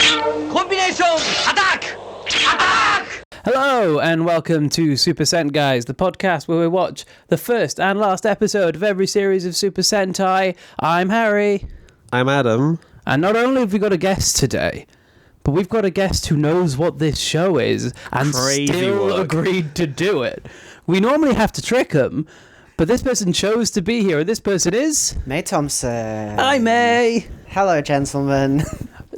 Combination attack! Attack! Hello and welcome to Super Guys, the podcast where we watch the first and last episode of every series of Super Sentai. I'm Harry. I'm Adam. And not only have we got a guest today, but we've got a guest who knows what this show is and still agreed to do it. We normally have to trick him, but this person chose to be here, and this person is... May Thompson. Hi, May. Hello, gentlemen.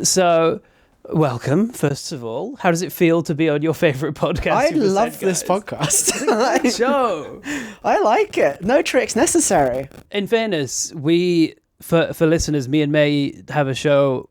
So, welcome, first of all. How does it feel to be on your favourite podcast? I love this podcast. It's a great show. I like it. No tricks necessary. In fairness, we, for listeners, me and May have a show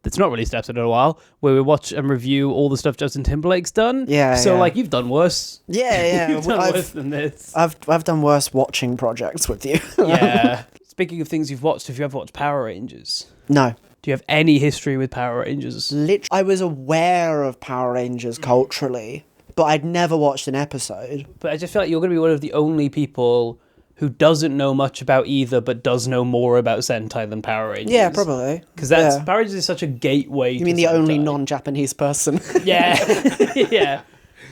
that's not released episode in a while, where we watch and review all the stuff Justin Timberlake's done. Yeah. So, yeah. you've done worse. Yeah. You've done worse than this. I've done worse watching projects with you. Yeah. Speaking of things you've watched, have you ever watched Power Rangers? No. Do you have any history with Power Rangers? I was aware of Power Rangers culturally, but I'd never watched an episode. But I just feel like you're going to be one of the only people who doesn't know much about either, but does know more about Sentai than Power Rangers. Yeah, probably. Because Power Rangers is such a gateway. You mean the only non-Japanese person? Yeah, yeah,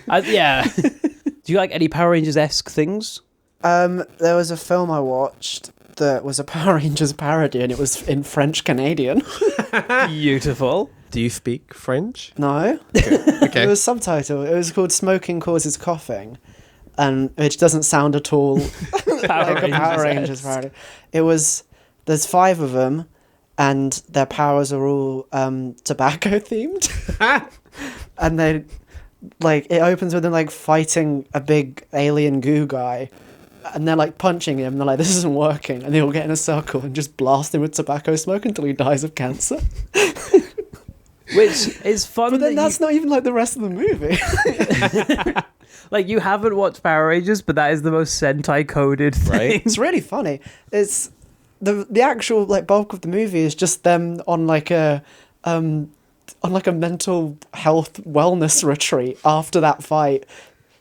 yeah. Do you like any Power Rangers-esque things? There was a film I watched that was a Power Rangers parody, and it was in French Canadian. Beautiful. Do you speak French? No. Okay. It was subtitled. It was called "Smoking Causes Coughing," and which doesn't sound at all like a Power Rangers parody. It was. There's 5 of them, and their powers are all tobacco themed, and they it opens with them fighting a big alien goo guy. And they're punching him, and they're like, this isn't working. And they all get in a circle and just blast him with tobacco smoke until he dies of cancer. Which is fun. But then that's not even the rest of the movie. You haven't watched Power Rangers, but that is the most Sentai coded thing. Right. It's really funny. It's the actual bulk of the movie is just them on a mental health wellness retreat after that fight,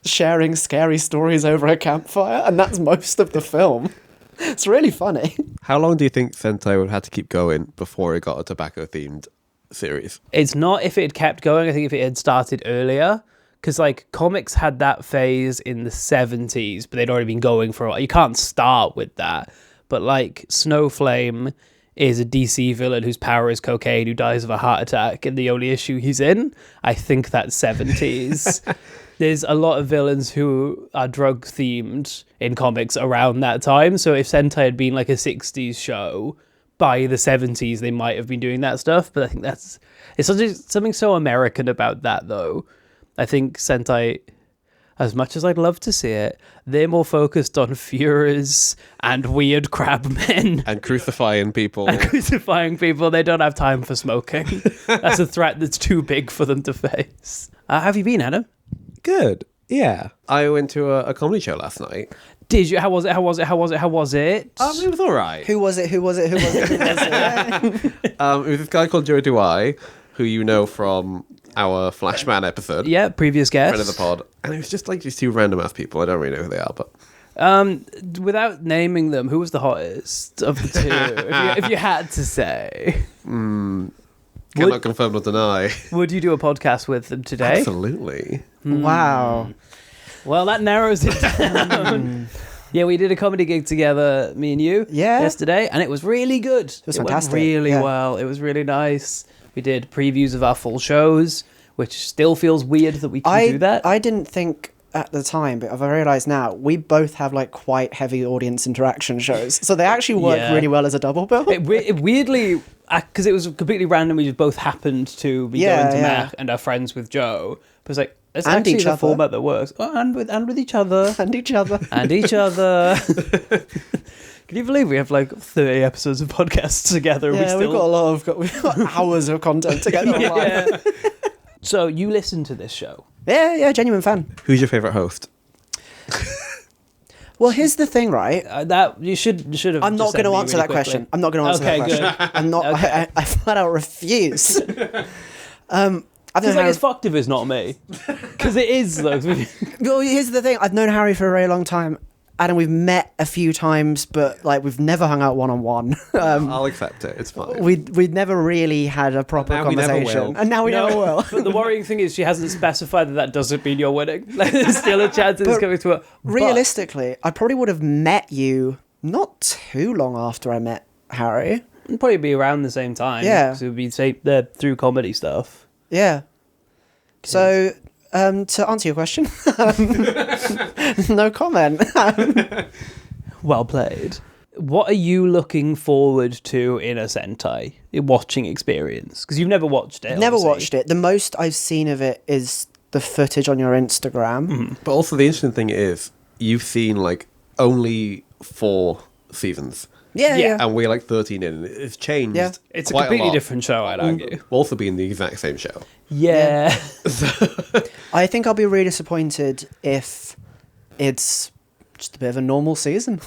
sharing scary stories over a campfire, and that's most of the film. It's really funny. How long do you think Sentai would have to keep going before it got a tobacco-themed series? It's not if it had kept going. I think if it had started earlier, because comics had that phase in the 70s, but they'd already been going for a while. You can't start with that. But Snowflame is a DC villain whose power is cocaine, who dies of a heart attack, and the only issue he's in, I think that's 70s. There's a lot of villains who are drug-themed in comics around that time. So if Sentai had been a 60s show, by the 70s they might have been doing that stuff. But I think it's something so American about that, though. I think Sentai, as much as I'd love to see it, they're more focused on Furies and weird crab men. And crucifying people. They don't have time for smoking. That's a threat that's too big for them to face. Have you been, Adam? Good. Yeah. I went to a comedy show last night. Did you? How was it? It was all right. Who was it? It was this guy called Joe Duai, who you know from our Flashman episode. Yeah, previous guest. Friend of the pod. And it was just these 2 random ass people. I don't really know who they are, but... Without naming them, who was the hottest of the 2? if you had to say. Cannot confirm nor deny. Would you do a podcast with them today? Absolutely. Wow. Well, that narrows it down. Yeah, we did a comedy gig together, me and you, yesterday, and it was really good. It was fantastic. Went really well. It was really nice. We did previews of our full shows, which still feels weird that we can do that. I didn't think at the time, but I've realised now, we both have quite heavy audience interaction shows. So they actually work really well as a double bill. It weirdly, because it was completely random, we just both happened to be going to Mac and are friends with Joe. But it's it's and actually each the other. format that works. Oh, and with each other. And each other. And each other. Can you believe we have 30 episodes of podcasts together? Yeah, we've got hours of content together. Yeah. So you listen to this show? Yeah, genuine fan. Who's your favourite host? Well, here's the thing, right? That you should have. I'm not going to answer that question. I'm not going to answer that question. Good. I'm not. Okay. I flat out refuse. It's fucked if it's not me. Because it is, though. Well, here's the thing. I've known Harry for a very long time, Adam, we've met a few times, but like we've never hung out one-on-one. I'll accept it. It's fine. We'd never really had a proper Now we never conversation, will. and now we never will. But the worrying thing is she hasn't specified that doesn't mean you're winning. Like, there's still a chance it's coming to her. Realistically, I probably would have met you not too long after I met Harry. It'd probably be around the same time. Yeah. So it would be through comedy stuff. Yeah. So, to answer your question, no comment. Well played. What are you looking forward to in a Sentai watching experience? Because you've never watched it. Never obviously. watched it. The most I've seen of it is the footage on your Instagram. But also the interesting thing is, you've seen like only 4 seasons. Yeah. And we're like 13 in. It's changed. Yeah. It's a quite completely lot. different show, I'd argue. We'll also be in the exact same show. Yeah. I think I'll be really disappointed if it's just a bit of a normal season.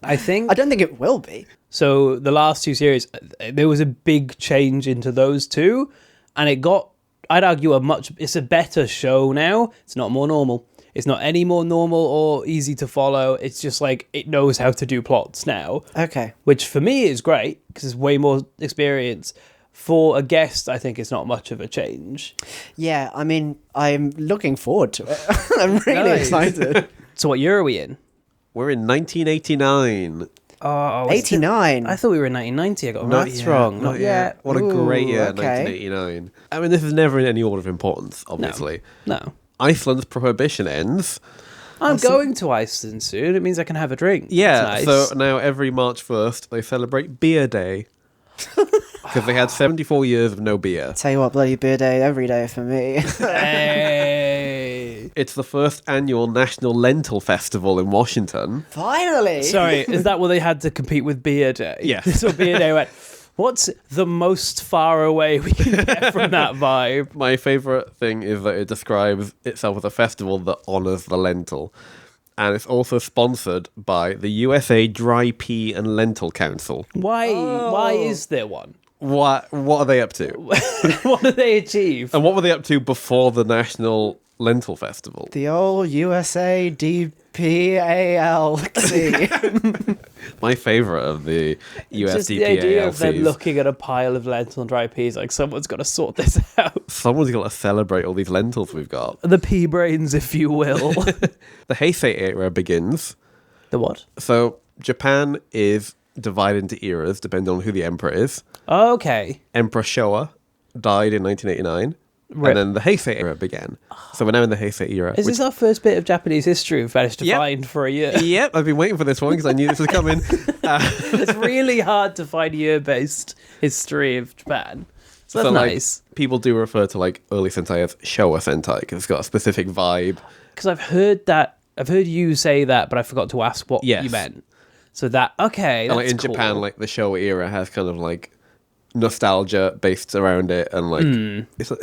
I think I don't think it will be. so. The last 2 series, there was a big change into those 2, and it got. I'd argue it's a better show now. It's not more normal. It's not any more normal or easy to follow. It's just like it knows how to do plots now. Okay. Which for me is great because it's way more experience. For a guest, I think it's not much of a change. Yeah, I mean, I'm looking forward to it. I'm really Nice. excited. So what year are we in? We're in 1989. Oh, 89. I thought we were in 1990. I got maths wrong. Not yet. What a great Ooh, year, okay. 1989. I mean, this is never in any order of importance, obviously. No. Iceland's prohibition ends. I'm going to Iceland soon. It means I can have a drink. Yeah, That's nice. so now every March 1st, they celebrate Beer Day. Because they had 74 years of no beer. Tell you what, bloody beer day every day for me. Hey. It's the first annual National Lentil Festival in Washington. Finally. Sorry, is that what they had to compete with Beer Day? Yes. So Beer Day went, what's the most far away we can get from that vibe? My favourite thing is that it describes itself as a festival that honours the lentil. And it's also sponsored by the USA Dry Pea and Lentil Council. Why? Why is there one? What are they up to? What do they achieve? And what were they up to before the National Lentil Festival? The old USA DPALC. My favourite of the Just the idea of them USDPALCs. looking at a pile of lentil and dry peas, like someone's got to sort this out. Someone's got to celebrate all these lentils we've got. The pea brains, if you will. The Heisei era begins. The what? So Japan is divided into eras depending on who the emperor is. Okay. Emperor Showa died in 1989. Right. And then the Heisei era began. So we're now in the Heisei era. Is this our first bit of Japanese history we've managed to Yep. find for a year? Yep, I've been waiting for this one because I knew this was coming. It's really hard to find year-based history of Japan. So that's nice. Like, people do refer to like early Sentai as Showa Sentai because it's got a specific vibe. Because I've heard you say that, but I forgot to ask what Yes. you meant. So that, okay, And that's like in cool. Japan, like the Showa era has kind of like nostalgia based around it, and like it's a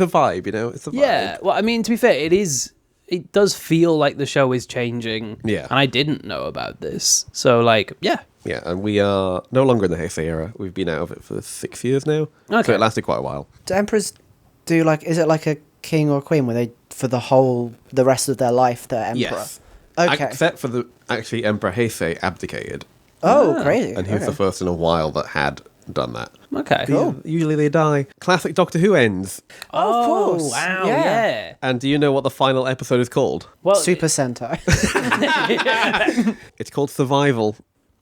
vibe, you know. It's a vibe. Yeah, well, I mean, to be fair, it does feel like the show is changing. Yeah. And I didn't know about this. So, like, yeah. Yeah, and we are no longer in the Heisei era. We've been out of it for 6 years now. Okay. So it lasted quite a while. Do emperors do like, is it like a king or queen where they, for the rest of their life, they're emperor? Yes. Okay. Except for the Emperor Heisei abdicated. Oh, crazy. And he's Okay. the first in a while that had done that. Okay. Yeah, usually they die. Classic Doctor Who ends. Oh, of course. Wow, Yeah. yeah. And do you know what the final episode is called? Well, Super Sentai. It's called Survival.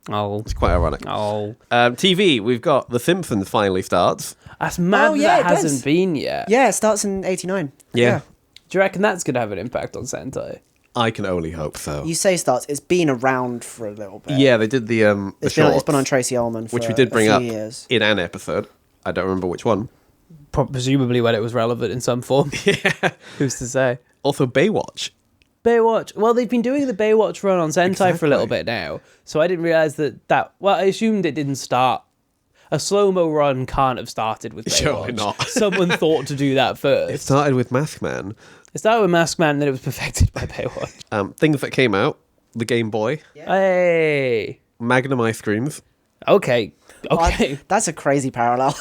Oh. It's quite ironic. Oh. TV, we've got The Simpsons finally starts. That's mad Oh, yeah, that it hasn't does. been yet. Yeah, it starts in 89. Yeah. Do you reckon that's going to have an impact on Sentai? I can only hope so. You say starts, it's been around for a little bit. Yeah, they did the It's shorts, been on Tracy Ullman for which we did bring a up few years. in an episode. I don't remember which one. Presumably when it was relevant in some form. Yeah. Who's to say? Also, Baywatch. Baywatch. Well, they've been doing the Baywatch run on Sentai for a little Exactly. bit now. So I didn't realise that... Well, I assumed it didn't start... A slow-mo run can't have started with Baywatch. Surely not. Someone thought to do that first. It started with Mask Man. It started with Mask Man, and then it was perfected by Baywatch. Things that came out. The Game Boy. Hey. Magnum ice creams. Okay. Okay. That's a crazy parallel.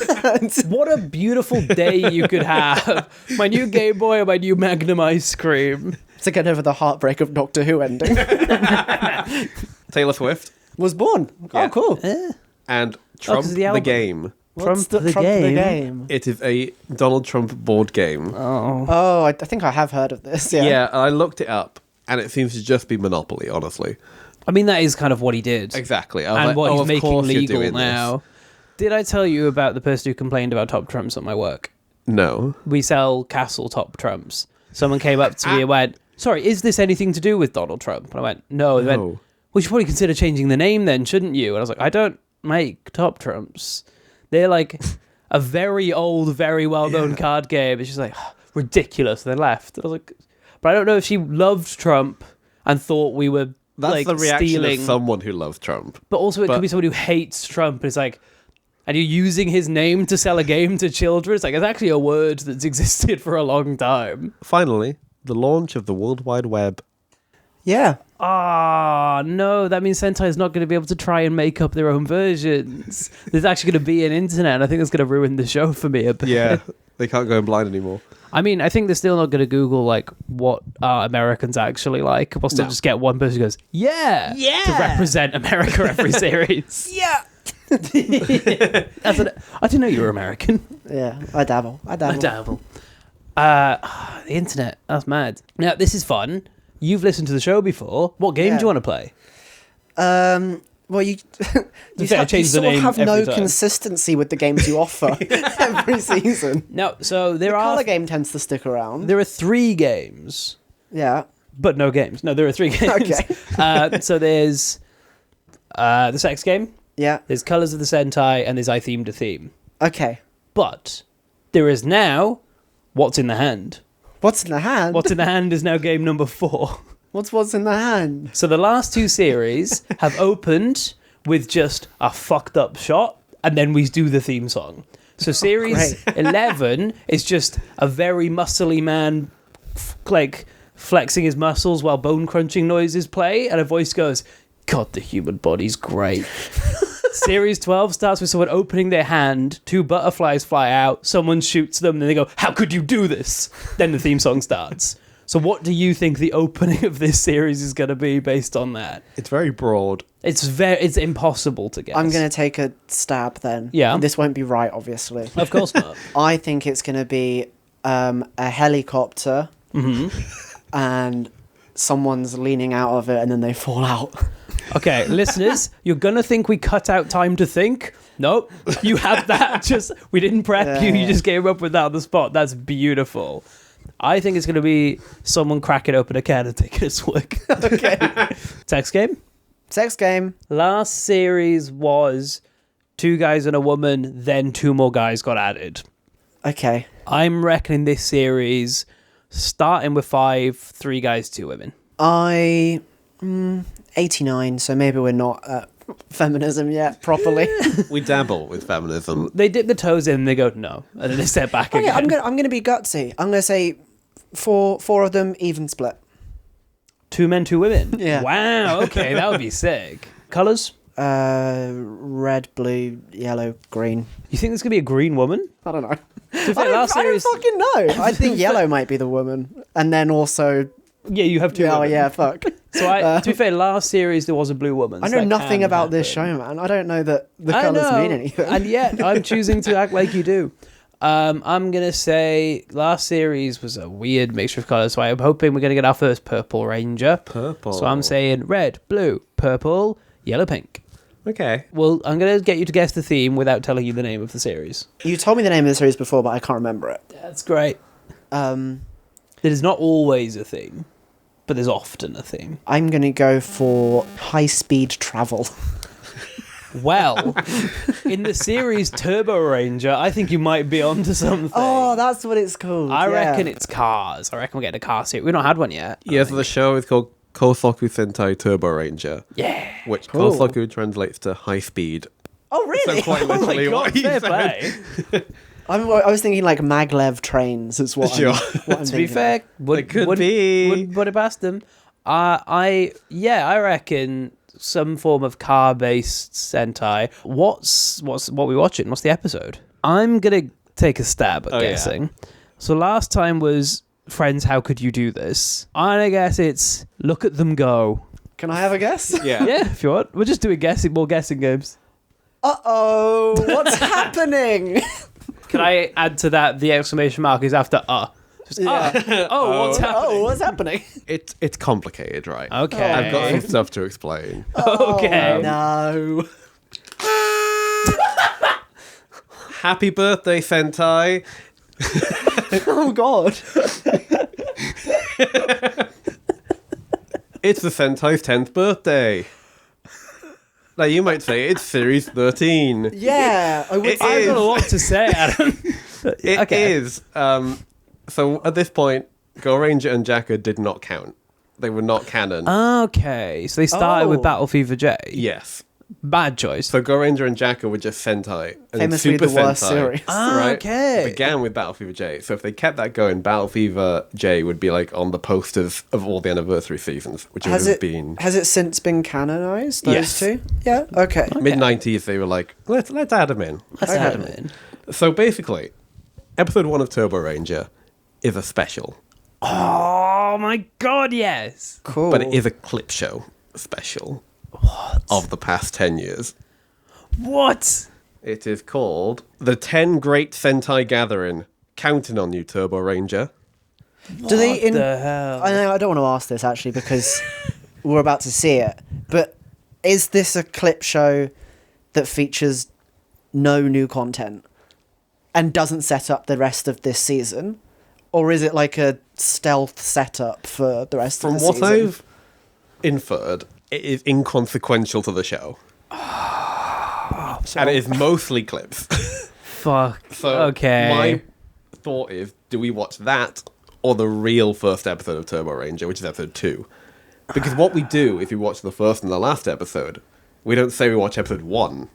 What a beautiful day you could have. My new Game Boy and my new Magnum ice cream. to get over the heartbreak of Doctor Who ending. Taylor Swift Was born. Yeah. Oh, cool. and Trump 'cause of the, the album. game. What's Trump the game? It is a Donald Trump board game. Oh, I think I have heard of this. Yeah. Yeah, I looked it up, and it seems to just be Monopoly, honestly. I mean, that is kind of what he did. Exactly. I was And like, what oh, he's of making course you're legal doing now. Did I tell you about the person who complained about top trumps at my work? This. No. We sell castle top trumps. Someone came up to me and went, sorry, is this anything to do with Donald Trump? And I went, no. They went, No. well, you should probably consider changing the name then, shouldn't you? And I was like, I don't make top trumps. They're like a very old, very well-known card game. It's just like, ridiculous. And they left. And I was like, but I don't know if she loved Trump and thought we were That's like the reaction stealing. of someone who loves Trump. But also, it But- could be someone who hates Trump. And it's like, and you're using his name to sell a game to children. It's like, it's actually a word that's existed for a long time. Finally, the launch of the World Wide Web. Yeah. Ah, no, that means Sentai is not going to be able to try and make up their own versions. There's actually going to be an internet, and I think that's going to ruin the show for me a bit. Yeah, they can't go in blind anymore. I mean, I think they're still not going to Google, like, what are Americans actually like. We'll still No. just get one person who goes, yeah, to represent America every series. Yeah. I didn't know you were American. Yeah. I dabble. Dabble. The internet. That's mad. Now, this is fun. You've listened to the show before. What game Yeah. do you want to play? Well, you you fair, change the sort of name have no every time. consistency with the games you offer every season. No, so The there are colour game tends to stick around. there are 3 games, Yeah. but no games. No, there are 3 games. Okay. So there's the sex game, Yeah. there's Colors of the Sentai, and there's I Themed a Theme. Okay. But there is now What's in the Hand. What's in the hand? What's in the Hand is now game number 4. What's in the hand? So the last 2 series have opened with just a fucked up shot, and then we do the theme song. So series 11 is just a very muscly man, like flexing his muscles while bone crunching noises play, and a voice goes, "God, the human body's great." Series 12 starts with someone opening their hand, 2 butterflies fly out, someone shoots them, and they go, "How could you do this?" Then the theme song starts. So what do you think the opening of this series is going to be based on that? It's very broad. It's impossible to guess. I'm going to take a stab then. Yeah. This won't be right, obviously. Of course not. I think it's going to be a helicopter and someone's leaning out of it and then they fall out. Okay, listeners, you're going to think we cut out time to think. Nope. You had that. We didn't prep you. You Yeah. just came up with that on the spot. That's beautiful. I think it's going to be someone cracking open a can and taking a swig. Okay. Sex game? Sex game. Last series was 2 guys and a woman, then 2 more guys got added. Okay. I'm reckoning this series, starting with 5, 3 guys, 2 women. 89, so maybe we're not at feminism yet properly. We dabble with feminism. They dip the toes in and they go, no. And then they step back Okay, again. I'm gonna be gutsy. I'm gonna say four of them even split. 2 men, 2 women? Yeah. Wow, okay, that would be sick. Colours? Red, blue, yellow, green. You think there's going to be a green woman? I don't know. I I don't fucking know. I think yellow might be the woman, and then also Yeah, you have 2 oh women. yeah, fuck. So to be fair, last series there was a blue woman. I so know that nothing can about this happen. show, man. I don't know that the I colours know, mean anything. and yet I'm choosing to act like you do. I'm going to say last series was a weird mixture of colours, so I'm hoping we're going to get our first Purple Ranger. Purple. So I'm saying red, blue, purple, yellow, pink. Okay. Well, I'm going to get you to guess the theme without telling you the name of the series. You told me the name of the series before, but I can't remember it. That's great. There's not always a theme, but there's often a theme. I'm gonna go for high-speed travel. Well, in the series Turboranger, I think you might be onto something. Oh, that's what it's called. I yeah. reckon it's cars. I reckon we're getting a car series. We've not had one yet. Yeah, so the show is called Kosoku Sentai Turboranger, Yeah. which Cool. Kosoku translates to high speed. Oh, really? So quite literally what he fair said. play. I was thinking like maglev trains is what Sure. what I'm To be thinking. fair, It could be. Would put it past them. I reckon some form of car-based Sentai. What we watching? What's the episode? I'm gonna take a stab at Oh, yeah. guessing. So last time was Friends, how could you do this? And I guess it's look at them go. Can I have a guess? Yeah. Yeah, if you want. We'll just do more guessing games. Uh-oh, what's happening? Can I add to that the exclamation mark is after Just, Yeah. oh, what's happening? Oh, what's happening? It's complicated, right? Okay. I've got some stuff to explain. Okay. No. Happy birthday, Sentai! Oh, God. It's the Sentai's 10th birthday. Now, you might say it's Series 13. Yeah. I would It I've is. got a lot to say, Adam. It is. So at this point, Go Ranger and Jacka did not count. They were not canon. Okay, so they started with Oh. Battle Fever J. Yes. Bad choice. So Go Ranger and Jacka were just Sentai. And Famously Super the worst Sentai, series. right, Okay. began with Battle Fever J. So if they kept that going, Battle Fever J would be like on the posters of all the anniversary seasons, which would Has have it been has it since been canonized? Those Yes. two? Yeah. Okay. mid-90s. They were like, let's add them in. Let's Okay. add 'em in. So basically, episode 1 of Turboranger is a special, Oh my god, yes. Cool. but it is a clip show special of the past 10 years. What? It is called The 10 Great Sentai Gathering. Counting on you, Turboranger. Do they What the hell? I know I don't want to ask this actually because we're about to see it. But is this a clip show that features no new content and doesn't set up the rest of this season? Or is it like a stealth setup for the rest From of the what season? I've inferred, it is inconsequential to the show. And it is mostly clips. Fuck. So Okay. my thought is, do we watch that or the real first episode of Turboranger, which is episode 2? Because what we do if we watch the first and the last episode, we don't say we watch episode 1.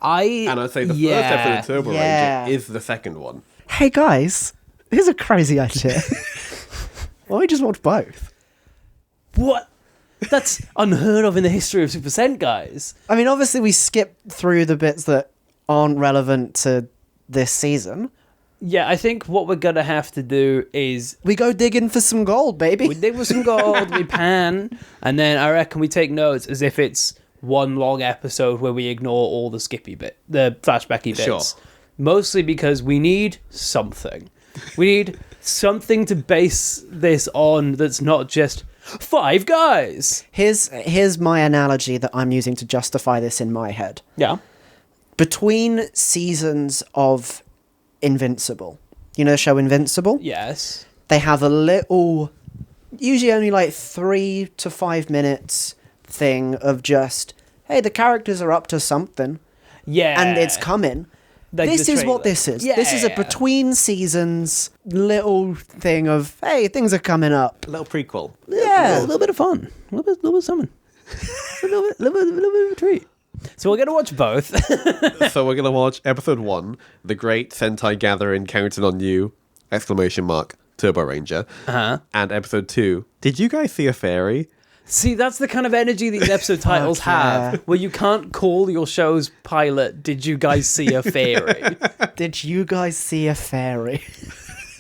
And I'd say the first episode of Turboranger Yeah. is the second one. Hey guys, here's a crazy idea. Why don't we just watch both? What? That's unheard of in the history of Super Sentai. I mean, obviously we skip through the bits that aren't relevant to this season. Yeah, I think what we're gonna have to do is We go digging for some gold, baby. we dig with some gold, we pan, and then I reckon we take notes as if it's one long episode where we ignore all the the flashbacky bits. Sure. Mostly because we need something. We need something to base this on that's not just 5 guys. Here's my analogy that I'm using to justify this in my head. Yeah. Between seasons of Invincible, you know the show Invincible? Yes. They have a little, usually only like 3 to 5 minutes thing of just, hey, the characters are up to something Yeah. and it's coming. Like This the is what trailer. this is. Yeah. This is a between seasons little thing of, hey, things are coming up. A little prequel. A Yeah. little bit of fun. A little bit of something. a little bit of a treat. So we're going to watch both. So we're going to watch episode 1, The Great Sentai Gathering Counting on You, exclamation mark, Turboranger. Uh-huh. And episode 2, Did you guys see a fairy? See, that's the kind of energy these episode titles yeah. have, where you can't call your show's pilot, Did You Guys See a Fairy? Did you guys see a fairy?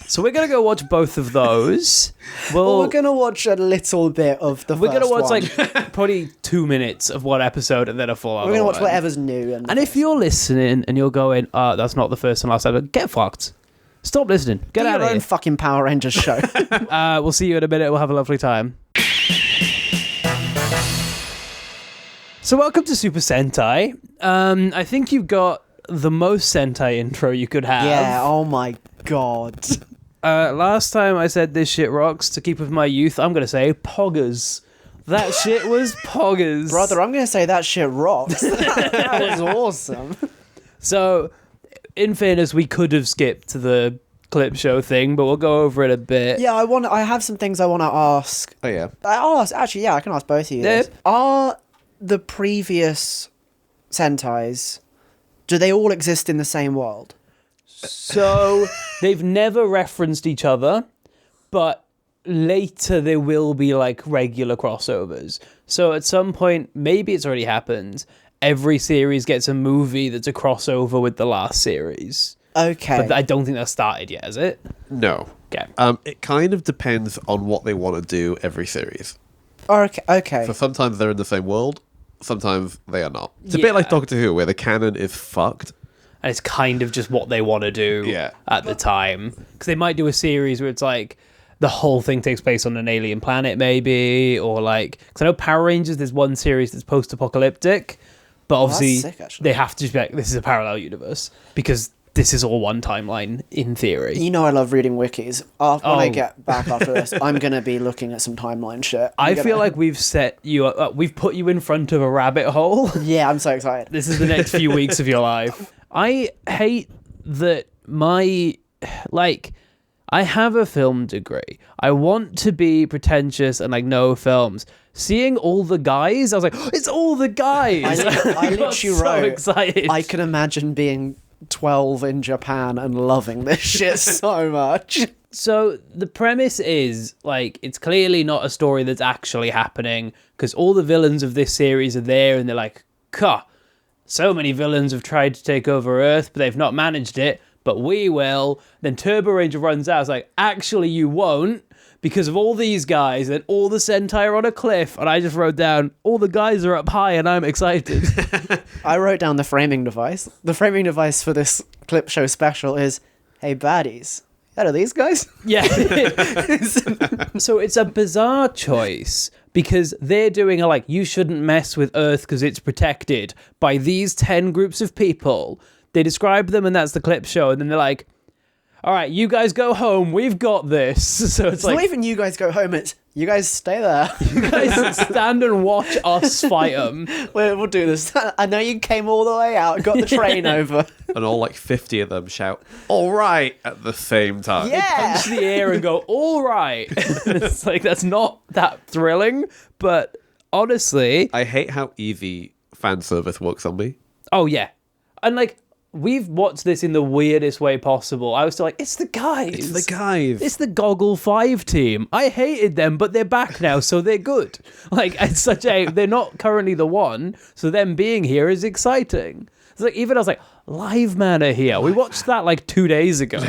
So we're going to go watch both of those. Well, we're going to watch a little bit of the We're first going to watch one. like probably 2 minutes of one episode and then a full We're going to watch whatever's new. And if you're listening and you're going, that's not the first and last episode, get fucked. Stop listening. Get out your of own here. fucking Power Rangers show. We'll see you in a minute. We'll have a lovely time. So welcome to Super Sentai. I think you've got the most Sentai intro you could have. Yeah, oh my god. Last time I said this shit rocks, to keep with my youth, I'm going to say poggers. That shit was poggers. Brother, I'm going to say that shit rocks. That was awesome. So, in fairness, we could have skipped to the clip show thing, but we'll go over it a bit. Yeah, I have some things I want to ask. Oh, yeah. Actually, yeah, I can ask both of you guys. Yep. Are the previous Sentais, do they all exist in the same world? So, they've never referenced each other, but later there will be like regular crossovers. So at some point, maybe it's already happened, every series gets a movie that's a crossover with the last series. Okay. But I don't think that started yet, has it? No. Okay. It kind of depends on what they want to do every series. Okay. So sometimes they're in the same world, sometimes they are not. It's a bit like Doctor Who, where the canon is fucked. And it's kind of just what they want to do at the time. Because they might do a series where it's like the whole thing takes place on an alien planet, maybe, or like... Because I know Power Rangers, there's one series that's post-apocalyptic, but obviously sick, actually. they have to just be like, this is a parallel universe, because this is all one timeline, in theory. You know I love reading wikis. When I get back after this, I'm going to be looking at some timeline shit. I feel like we've set you up, we've put you in front of a rabbit hole. Yeah, I'm so excited. This is the next few weeks of your life. I hate that I have a film degree. I want to be pretentious and know films. Seeing all the guys, I was like, oh, it's all the guys. I got literally so wrote, excited. I can imagine being 12 in Japan and loving this shit so much. So the premise is, it's clearly not a story that's actually happening, because all the villains of this series are there, and they're like, so many villains have tried to take over Earth, but they've not managed it, but we will. Then Turboranger runs out. It's like, actually, you won't, because of all these guys, and all the Sentai are on a cliff. And I just wrote down, all the guys are up high, and I'm excited. I wrote down the framing device. The framing device for this clip show special is, hey, baddies. Are these guys? Yeah. So it's a bizarre choice, because they're doing you shouldn't mess with Earth because it's protected by these 10 groups of people. They describe them, and that's the clip show, and then they're like, all right, you guys go home, we've got this. So it's not even you guys go home, it's you guys stay there. You guys stand and watch us fight them. We'll do this. I know you came all the way out, got the train over. And all 50 of them shout, all right, at the same time. Yeah. Punch the air and go, all right. It's that's not that thrilling, but honestly... I hate how easy fan service works on me. Oh, yeah. And we've watched this in the weirdest way possible. I was still it's the guys. It's the guys. It's the Goggle 5 team. I hated them, but they're back now, so they're good. It's they're not currently the one, so them being here is exciting. It's even I was Live Man are here. We watched that 2 days ago.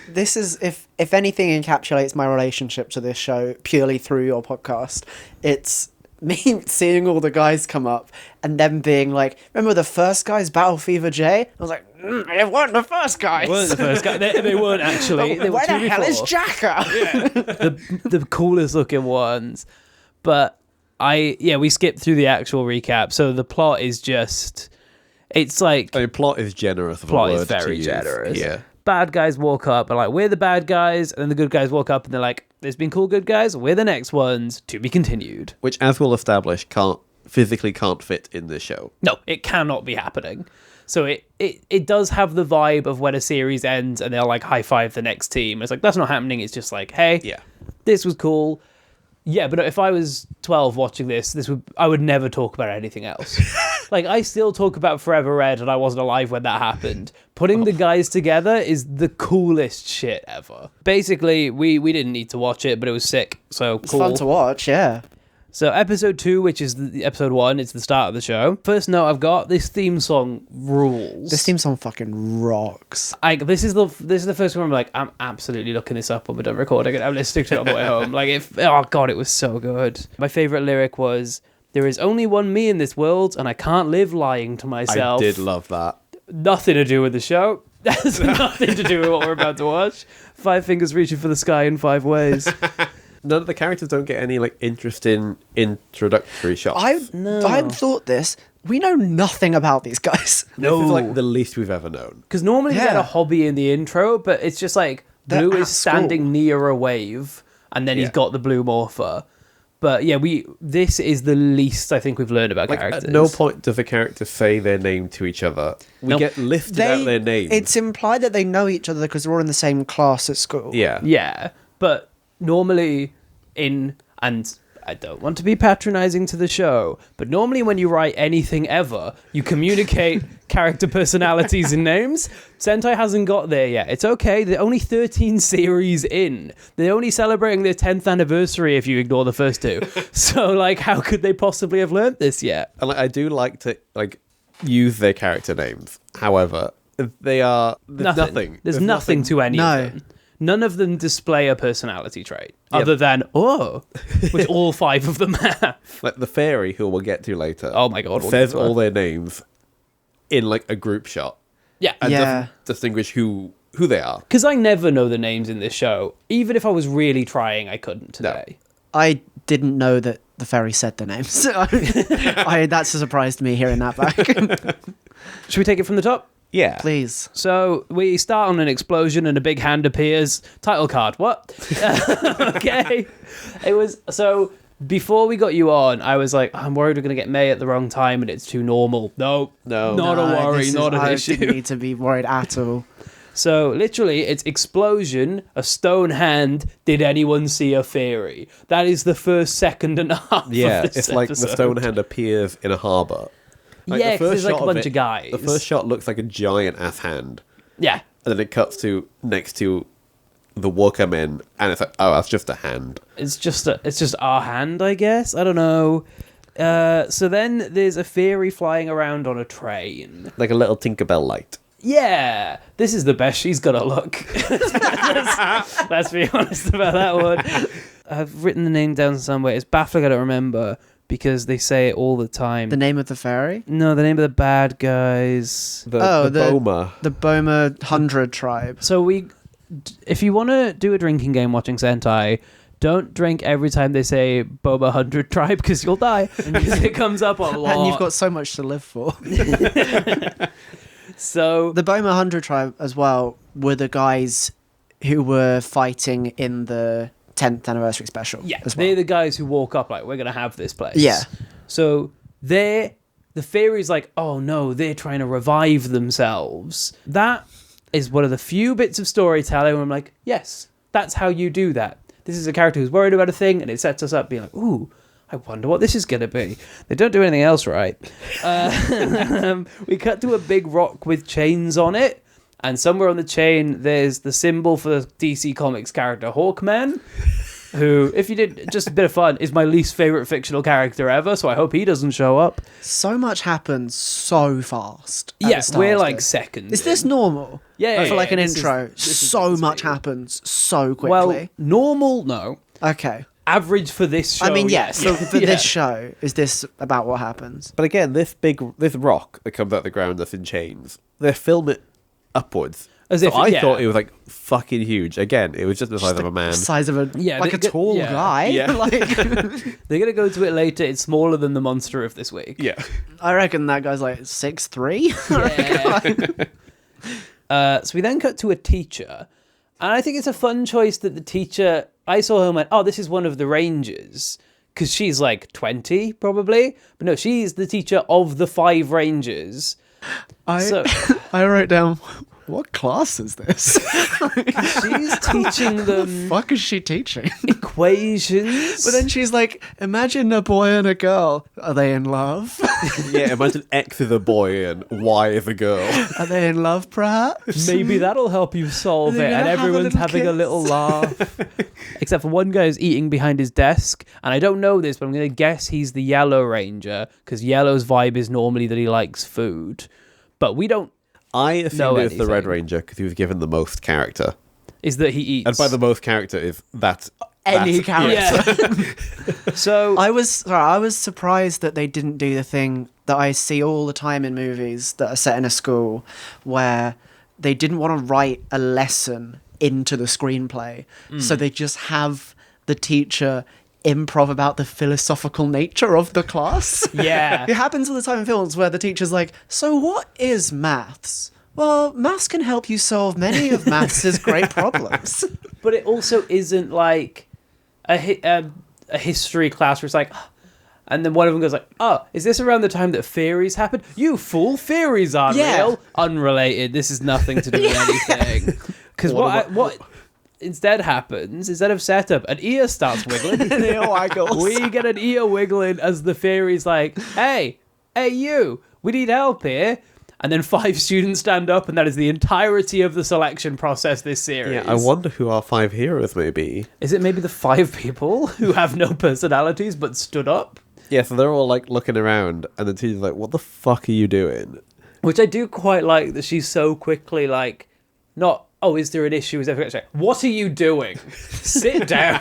This is, if anything encapsulates my relationship to this show purely through your podcast, it's me seeing all the guys come up and them being remember the first guys, Battle Fever J? I was they weren't the first guys. They weren't the first guys. They weren't actually. They Where were the hell is Jacker? the coolest looking ones. But we skipped through the actual recap. So the plot is just, it's plot is generous. Plot is very generous. Yeah. Bad guys walk up and we're the bad guys, and then the good guys walk up and they're like, there's been cool good guys, we're the next ones, to be continued. Which, as we'll establish, physically can't fit in this show. No, it cannot be happening. So it does have the vibe of when a series ends and they'll high five the next team. It's that's not happening. It's just hey, this was cool. Yeah, but if I was 12 watching this I would never talk about anything else. I still talk about Forever Red, and I wasn't alive when that happened. Putting the guys together is the coolest shit ever. Basically, we didn't need to watch it, but it was sick. So It's cool. fun to watch, yeah. So episode 2, which is the episode 1, it's the start of the show. First note I've got, this theme song rules. This theme song fucking rocks. This is the first one where I'm absolutely looking this up when we're done recording it. I'm listening to it on the way home. Oh god, it was so good. My favourite lyric was, there is only one me in this world, and I can't live lying to myself. I did love that. Nothing to do with the show. That's nothing to do with what we're about to watch. 5 fingers reaching for the sky in 5 ways. None of the characters don't get any interesting introductory shots. I hadn't thought this. We know nothing about these guys. This is the least we've ever known. Because normally you get a hobby in the intro, but it's just Blue is standing near a wave, and then he's got the blue morpher. But this is the least I think we've learned about characters. At no point does a character say their name to each other. We get listed out their names. It's implied that they know each other because they're all in the same class at school. Yeah. Yeah, but normally and I don't want to be patronizing to the show, but normally when you write anything ever, you communicate character personalities and names. Sentai hasn't got there yet. It's okay. They're only 13 series in. They're only celebrating their 10th anniversary if you ignore the first 2. So, how could they possibly have learned this yet? And I do like to, use their character names. However, they are... There's nothing. There's nothing to any of them. none of them display a personality trait other than which all 5 of them have. Like the fairy, who we'll get to later. Oh my God, we'll says get to her. all their names in like a group shot Yeah. and Yeah. doesn't distinguish who they are. Because I never know the names in this show. Even if I was really trying, I couldn't today. I didn't know that the fairy said the names. That's a surprise to me hearing that back. Should we take it from the top? Yeah. Please. So we start on an explosion and a big hand appears. Title card. What? Okay. It was so. Before we got you on, I was like, I'm worried we're going to get May at the wrong time and it's too normal. No, not a worry, not an I issue. didn't need to be worried at all. So literally, it's explosion, a stone hand. Did anyone see a fairy? That is the first second and a half. Yeah, of this it's like the episode. stone hand appears in a harbour. Like, Yeah, the 'cause first there's like shot a of bunch of guys. The first shot looks like a giant ass hand, Yeah, and then it cuts to next to the workmen, and it's like, oh, that's just a hand. it's just our hand, I guess. I don't know. So then there's a fairy flying around on a train. Like a little Tinkerbell light. Yeah, this is the best she's gonna look. Let's be honest about that one. I've written the name down somewhere. It's baffling I don't remember because they say it all the time. The name of the fairy? No, the name of the bad guys. The Boma. The Boma 100 tribe. So if you want to do a drinking game watching Sentai, don't drink every time they say Boba 100 tribe because you'll die. Because it comes up a lot. And you've got so much to live for. So The Boma 100 tribe as well were the guys who were fighting in the 10th anniversary special. yeah, as well. they're the guys who walk up like, we're going to have this place. Yeah. So the fairy's like, oh no, they're trying to revive themselves. That is one of the few bits of storytelling where I'm like, yes, that's how you do that. This is a character who's worried about a thing, and it sets us up being like, ooh, I wonder what this is going to be. They don't do anything else right. We cut to a big rock with chains on it, and somewhere on the chain, there's the symbol for the DC Comics character Hawkman, who, if you did just a bit of fun, is my least favorite fictional character ever, so I hope he doesn't show up. So much happens so fast. at Yeah, the start we're of like this. seconds. Is this in. normal? Yeah, For like an this is- intro, this is so meant to much be. happens so quickly. Well, normal, no. Okay. Average for this show. I mean, yes. yeah. For Yeah. this show, is this about what happens? But again, this rock that comes out of the ground that's in chains, they film it upwards. As So if- I yeah. thought it was like fucking huge. Again, it was just the size of a man. Size of a Yeah, like they a get- tall yeah. guy. Yeah. Like, They're going to go to it later. It's smaller than the monster of this week. Yeah. I reckon that guy's like 6'3". Yeah. So we then cut to a teacher. And I think it's a fun choice that the teacher... I saw her and went, oh, this is one of the Rangers. Because she's like 20, probably. But no, she's the teacher of the 5 Rangers. So I wrote down, what class is this? she's teaching them Fuck is she teaching? equations. But then she's like, imagine a boy and a girl. Are they in love? Yeah, imagine X is a boy and Y is a girl. Are they in love, perhaps? Maybe that'll help you solve Are they it. And gonna have a everyone's little having a kiss? little laugh. Except for one guy who's eating behind his desk. And I don't know this, but I'm going to guess he's the Yellow Ranger. Because Yellow's vibe is normally that he likes food. But we don't... I assumed know it was the Red anything. Ranger because he was given the most character. Is that he eats. And by the most character is that... Any character. Yeah. So... I was surprised that they didn't do the thing that I see all the time in movies that are set in a school where they didn't want to write a lesson into the screenplay. So they just have the teacher improv about the philosophical nature of the class. Yeah. It happens all the time in films where the teacher's like, so what is maths? Well, maths can help you solve many of maths' great problems. But it also isn't like a history class where it's like... And then one of them goes like, oh, is this around the time that fairies happened? You fool, fairies aren't Yeah. real. Unrelated. This is nothing to do with anything. Because what instead happens, instead of setup, an ear starts wiggling. We get an ear wiggling as the fairy's like, hey, you, we need help here. And then 5 students stand up, and that is the entirety of the selection process this series. Yeah, I wonder who our 5 heroes may be. Is it maybe the 5 people who have no personalities but stood up? Yeah, so they're all like looking around, and the teacher's like, what the fuck are you doing? Which I do quite like that she's so quickly like, not, oh, is there an issue? Is there... What are you doing? Sit down.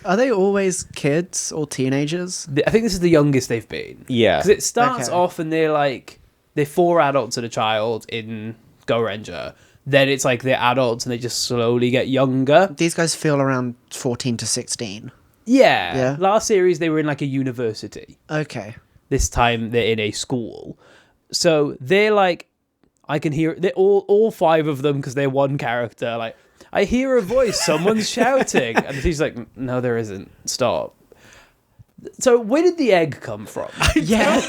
Are they always kids or teenagers? I think this is the youngest they've been. Yeah. Because it starts Okay. off and they're 4 adults and a child in Go Ranger. Then it's like they're adults and they just slowly get younger. These guys feel around 14 to 16. Yeah. Yeah. Last series they were in like a university. Okay. This time they're in a school. So they're like, I can hear, they're all 5 of them because they're one character. Like, I hear a voice, someone's shouting. And he's like, no, there isn't. Stop. So where did the egg come from? Yeah.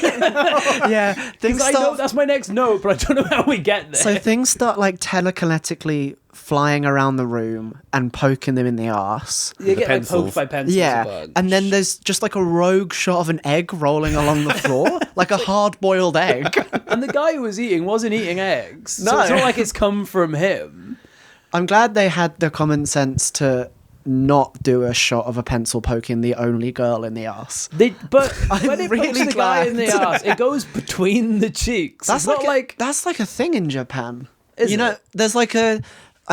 Yeah. Because I know that's my next note, but I don't know how we get there. So things start like telekinetically flying around the room and poking them in the arse. you get like pencils. poked by pencils. a Yeah. bunch. And then there's just like a rogue shot of an egg rolling along the floor, like a hard-boiled egg. And the guy who was eating wasn't eating eggs. So No. it's not like it's come from him. I'm glad they had the common sense to not do a shot of a pencil poking the only girl in the arse. But I'm when it really pokes the guy in the glad. arse, it goes between the cheeks. That's It's not like that's like a thing in Japan. Is you know, it? there's like I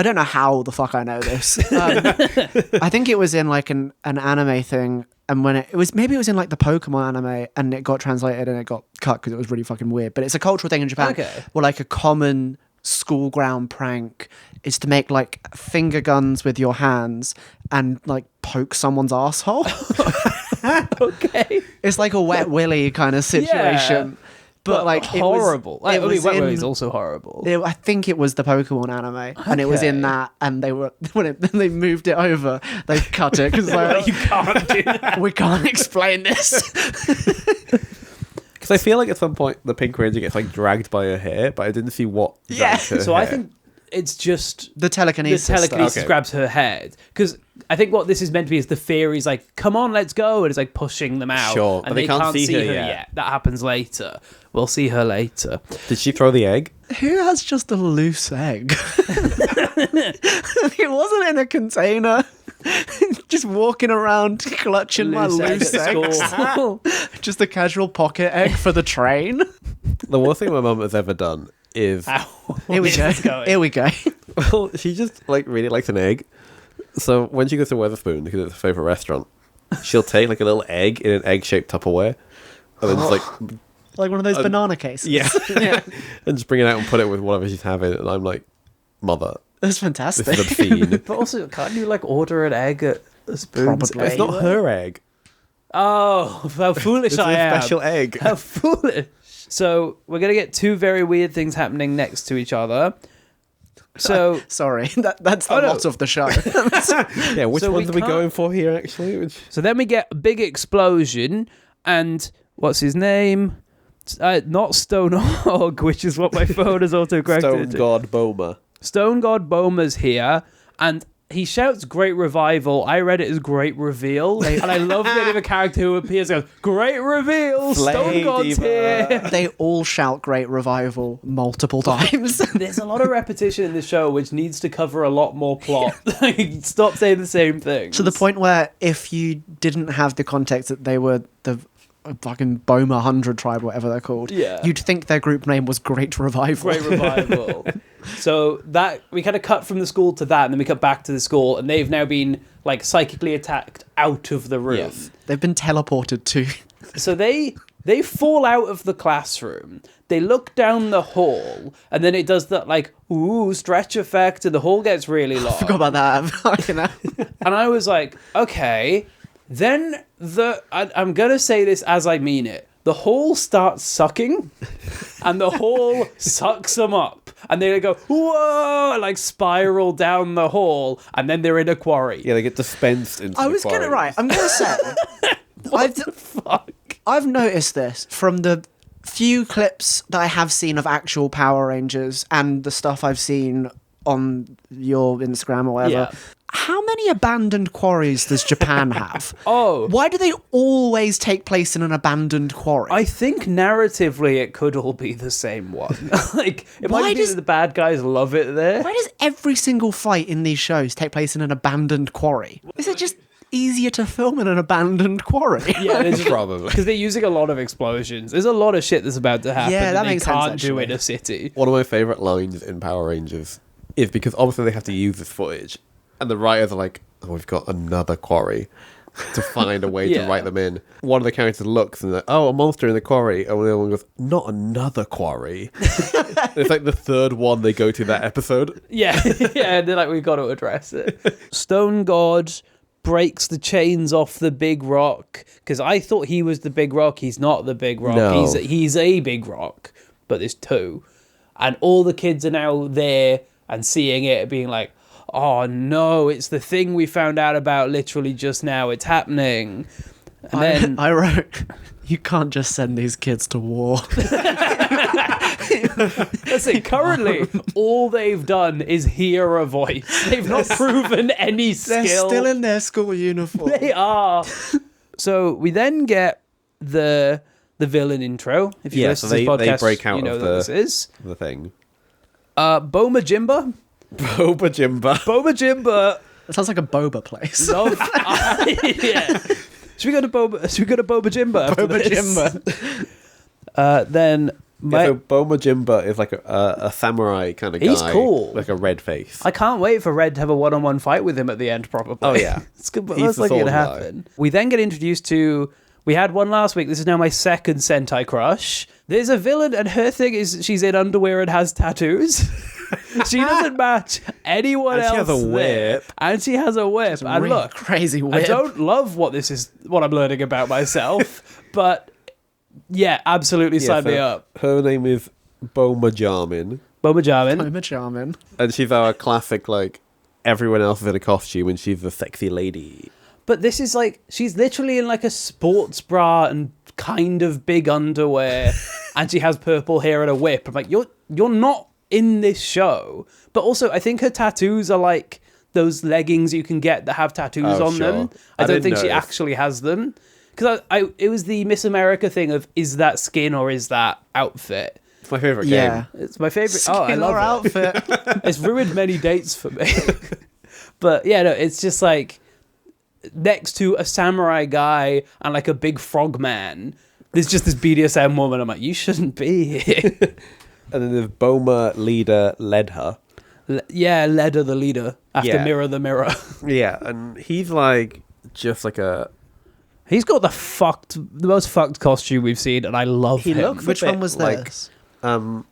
don't know how the fuck I know this. I think it was in like an anime thing, and when it was maybe it was in like the Pokemon anime, and it got translated and it got cut because it was really fucking weird. But it's a cultural thing in Japan. Okay. Where like a common school ground prank is to make like finger guns with your hands and like poke someone's asshole. okay. It's like a wet willy kind of situation. But like horrible. It was, Wet in, Willy's also horrible. I think it was the Pokemon anime, and it was in Okay. that. And they were when they moved it over, they cut it because like, you can't do that. we can't explain this. Because I feel like at some point the Pink Ranger gets like dragged by her hair, but I didn't see what. Yeah. dragged her So I hair. think it's just The telekinesis. the telekinesis stuff. Okay. grabs her head. Because I think what this is meant to be is the fairy's like, come on, let's go. And it's like pushing them out. Sure, and but they can't see her yet. yet. That happens later. We'll see her later. Did she throw the egg? Who has just a loose egg? It wasn't in a container. Just walking around clutching my loose egg egg. at school. Just a casual pocket egg for the train. The worst thing my mum has ever done is Ow. Here we go. It's going. Here we go. well, she just like really likes an egg. So when she goes to Weatherspoon because it's her favorite restaurant, she'll take like a little egg in an egg-shaped Tupperware, and then just like Like one of those banana cases. yeah, Yeah. and just bring it out and put it with whatever she's having. And I'm like, mother, That's this fantastic. is obscene. But also, can't you like order an egg at a spoon? Probably. It's not her egg. Oh, how foolish It's I a am. special egg. How foolish. So we're going to get 2 very weird things happening next to each other. So Sorry, that's the Oh, no. lot of the show. Yeah, which So we ones are we can't- going for here? Actually, then we get a big explosion, and what's his name? Not Stone Hog, which is what my phone has autocorrected. Stone God Boma. Stone God Boma's here, and he shouts "Great Revival." I read it as "Great Reveal," and I love the name of a character who appears and goes, "Great Reveal, Stone Flame God's Diva." here." They all shout "Great Revival" multiple times. There's a lot of repetition in the show, which needs to cover a lot more plot. Stop saying the same thing. To the point where if you didn't have the context that they were the fucking Boma 100 tribe, whatever they're called, Yeah. you'd think their group name was Great Revival. Great Revival. So that we kind of cut from the school to that, and then we cut back to the school, and they've now been like psychically attacked out of the room. Yes. They've been teleported to. So they fall out of the classroom. They look down the hall, and then it does that like ooh stretch effect, and the hall gets really long. Forgot about that. You know? And I was like, okay. Then I'm gonna say this as I mean it. The hall starts sucking, and the hall sucks them up, and they go whoa, and like spiral down the hall, and then they're in a quarry. Yeah, they get dispensed into. I the was gonna quarry. right. I'm gonna say What the fuck? I've noticed this from the few clips that I have seen of actual Power Rangers and the stuff I've seen on your Instagram or whatever. Yeah. How many abandoned quarries does Japan have? Oh. Why do they always take place in an abandoned quarry? I think narratively it could all be the same one. Like it Why might be does- that the bad guys love it there. Why does every single fight in these shows take place in an abandoned quarry? Is it just easier to film in an abandoned quarry? Yeah, there's Probably. because they're using a lot of explosions. There's a lot of shit that's about to happen. Yeah, that they makes sense, can't do actually. in a city. One of my favorite lines in Power Rangers is because obviously they have to use this footage, and the writers are like, "Oh, we've got another quarry." To find a way to write them in. One of the characters looks and like, "Oh, a monster in the quarry," and the other one goes, "Not another quarry." It's like the third one they go to that episode. Yeah, yeah, they're like, we've got to address it. Stone God breaks the chains off the big rock, because I thought he was the big rock. He's not the big rock. No. He's a big rock, but there's two. And all the kids are now there and seeing it, being like, oh no, it's the thing we found out about literally just now. It's happening. And then I wrote, you can't just send these kids to war. let's see, currently all they've done is hear a voice. They've not proven any skill. They're still in their school uniform. They are. So we then get the villain intro. If you listen to this podcast, they break out you know of what this is. the thing. Boma Jimba. Boba Jimba. Boba Jimba. That sounds like a boba place. Love, yeah. Should we go to Boba Jimba after Boba this? Then So Boma Jimba is like a samurai kind of guy. He's cool. Like a red face. I can't wait for Red to have a one-on-one fight with him at the end, probably. Oh, yeah. It's good, but He's that's the likely to sword guy. happen. We then get introduced to... We had one last week. This is now my second Sentai crush. There's a villain, and her thing is she's in underwear and has tattoos. She doesn't match anyone And she else. has a there. whip. And she has a whip. And Really look, crazy I whip. don't love what I'm learning about myself, but yeah, absolutely sign me up. Her name is Boma Jarmin. Boma Jarmin. I'm a charming. And she's our classic, like, everyone else is in a costume and she's the sexy lady. But this is like, she's literally in like a sports bra and kind of big underwear, and she has purple hair and a whip. I'm like, you're not in this show. But also, I think her tattoos are like those leggings you can get that have tattoos on sure. them. I I don't didn't think she notice. actually has them. Because it was the Miss America thing of, is that skin or is that outfit? It's my favourite Yeah. game. It's my favorite. Skin I love or it. outfit. It's ruined many dates for me. But yeah, no, it's just like next to a samurai guy and like a big frog man, there's just this BDSM woman. I'm like, you shouldn't be here. And then there's Boma leader Ledha. Yeah, Leda the leader after Yeah. Mirror the Mirror. Yeah, and he's like just like a... He's got the most fucked costume we've seen, and I love He him. looks Which a bit one was like, this?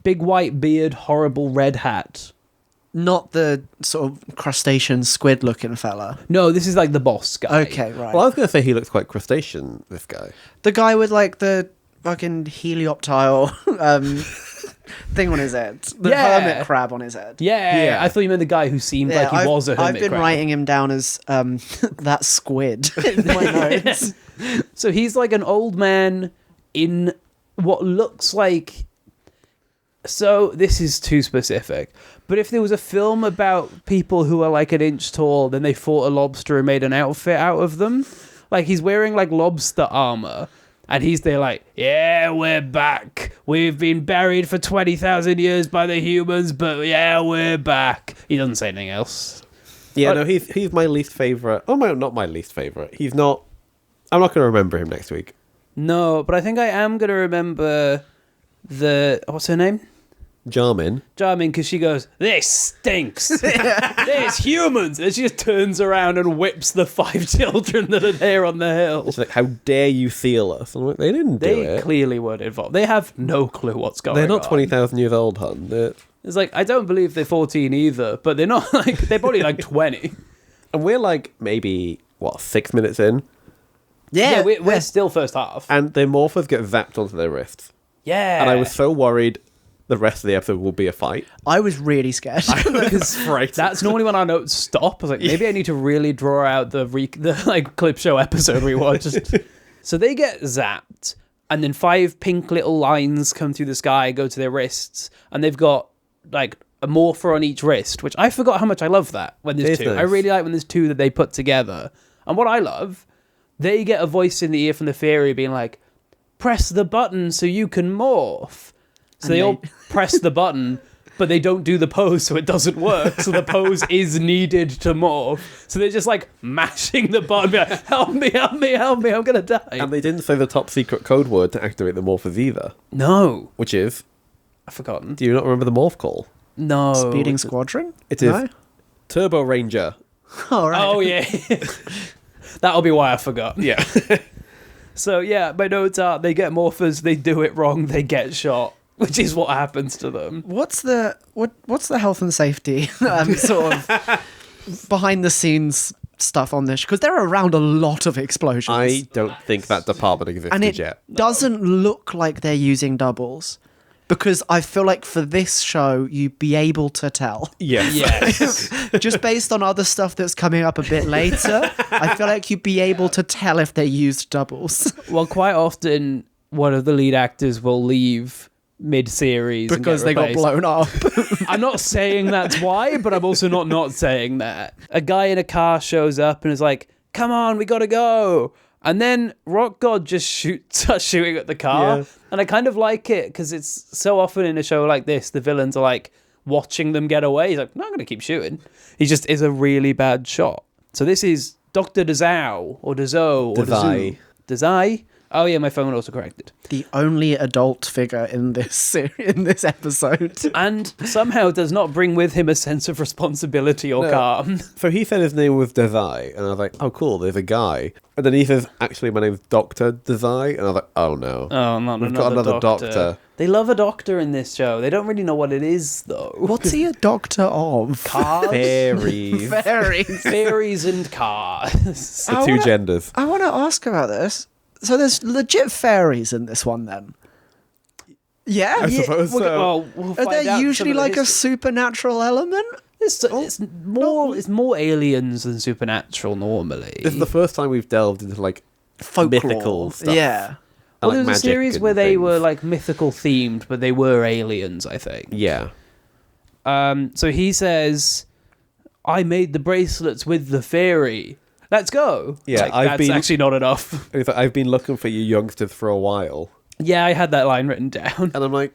Big white beard, horrible red hat. Not the sort of crustacean squid looking fella. No, this is like the boss guy. Okay, right. Well, I was going to say he looks quite crustacean, this guy. The guy with like the fucking helioptile thing on his head. The Yeah. hermit crab on his head. Yeah, Yeah. I thought you meant the guy who seemed like he was a hermit I've been crab. writing him down as that squid in my notes. So he's like an old man in what looks like... So this is too specific. But if there was a film about people who are like an inch tall, then they fought a lobster and made an outfit out of them. Like he's wearing like lobster armor. And he's there like, yeah, we're back. We've been buried for 20,000 years by the humans, but yeah, we're back. He doesn't say anything else. Yeah, But- no, he's my least favourite. Oh, not my least favourite. He's not... I'm not going to remember him next week. No, but I think I am going to remember what's her name? Jarmin. Jarmin, because she goes, this stinks. There's humans. And she just turns around and whips the 5 children that are there on the hill. It's like, how dare you seal us? I'm like, they didn't do They it. clearly weren't involved. They have no clue what's going on. They're not 20,000 years old, hun. It's like, I don't believe they're 14 either, but they're not like, they're probably like 20. And we're like, maybe, 6 minutes in? Yeah, we're still first half. And their morphers get zapped onto their wrists. Yeah. And I was so worried the rest of the episode will be a fight. I was really scared. because Right. that's normally when our notes stop. I was like, maybe I need to really draw out the like clip show episode we watched. So they get zapped, and then 5 pink little lines come through the sky, go to their wrists, and they've got like a morpher on each wrist, which I forgot how much I love that when there's It is 2. I nice. really like when there's 2 that they put together. And what I love, they get a voice in the ear from the fairy being like, press the button so you can morph. So And they they- all press the button, but they don't do the pose, so it doesn't work. So the pose is needed to morph. So they're just like mashing the button, being like, help me, help me, help me, I'm gonna die. And they didn't say the top secret code word to activate the morphers either. No, Which is, I've forgotten. do you not remember the morph call? No. Speeding Squadron? It is No? Turboranger. Oh, right. Oh, yeah. That'll be why I forgot. Yeah. So, yeah, my notes are they get morphers, they do it wrong, they get shot, which is what happens to them. What's the health and safety sort of behind the scenes stuff on this? Because they're around a lot of explosions. I don't think that department existed and it yet. doesn't look like they're using doubles. Because I feel like for this show, you'd be able to tell. Yes. Yes. Just based on other stuff that's coming up a bit later, I feel like you'd be able to tell if they used doubles. Well, quite often, one of the lead actors will leave mid-series Because and they get got blown up. I'm not saying that's why, but I'm also not saying that. A guy in a car shows up and is like, come on, we gotta go. And then Rock God just starts shooting at the car. Yeah. And I kind of like it because it's so often in a show like this, the villains are like watching them get away. He's like, no, I'm going to keep shooting. He just is a really bad shot. So this is Dr. Dazau or Dazou or Dazai. Dazai. Oh yeah, my phone autocorrected. The only adult figure in this episode. And somehow does not bring with him a sense of responsibility or calm. So he said his name was Dazai, and I was like, oh, cool, there's a guy. And then he says, actually, my name's Dr. Dazai, and I was like, oh, no. Oh, not We've got another doctor. They love a doctor in this show. They don't really know what it is, though. What's he a doctor of? Cars? Fairies. Fairies. Fairies and cars. The two genders. I want to ask about this. So there's legit fairies in this one, then? Yeah? I suppose so. We'll Are find there out usually some of the like a history. supernatural element? It's more aliens than supernatural normally. This is the first time we've delved into, like, Folklore. mythical stuff. Yeah. And, Well, like, there was a magic series and where they things. were like mythical themed, but they were aliens, I think. Yeah. So he says, "I made the bracelets with the fairy. Let's go." Yeah, Like, I've that's been- actually not enough. He's like, I've been looking for you youngsters for a while. Yeah, I had that line written down. And I'm like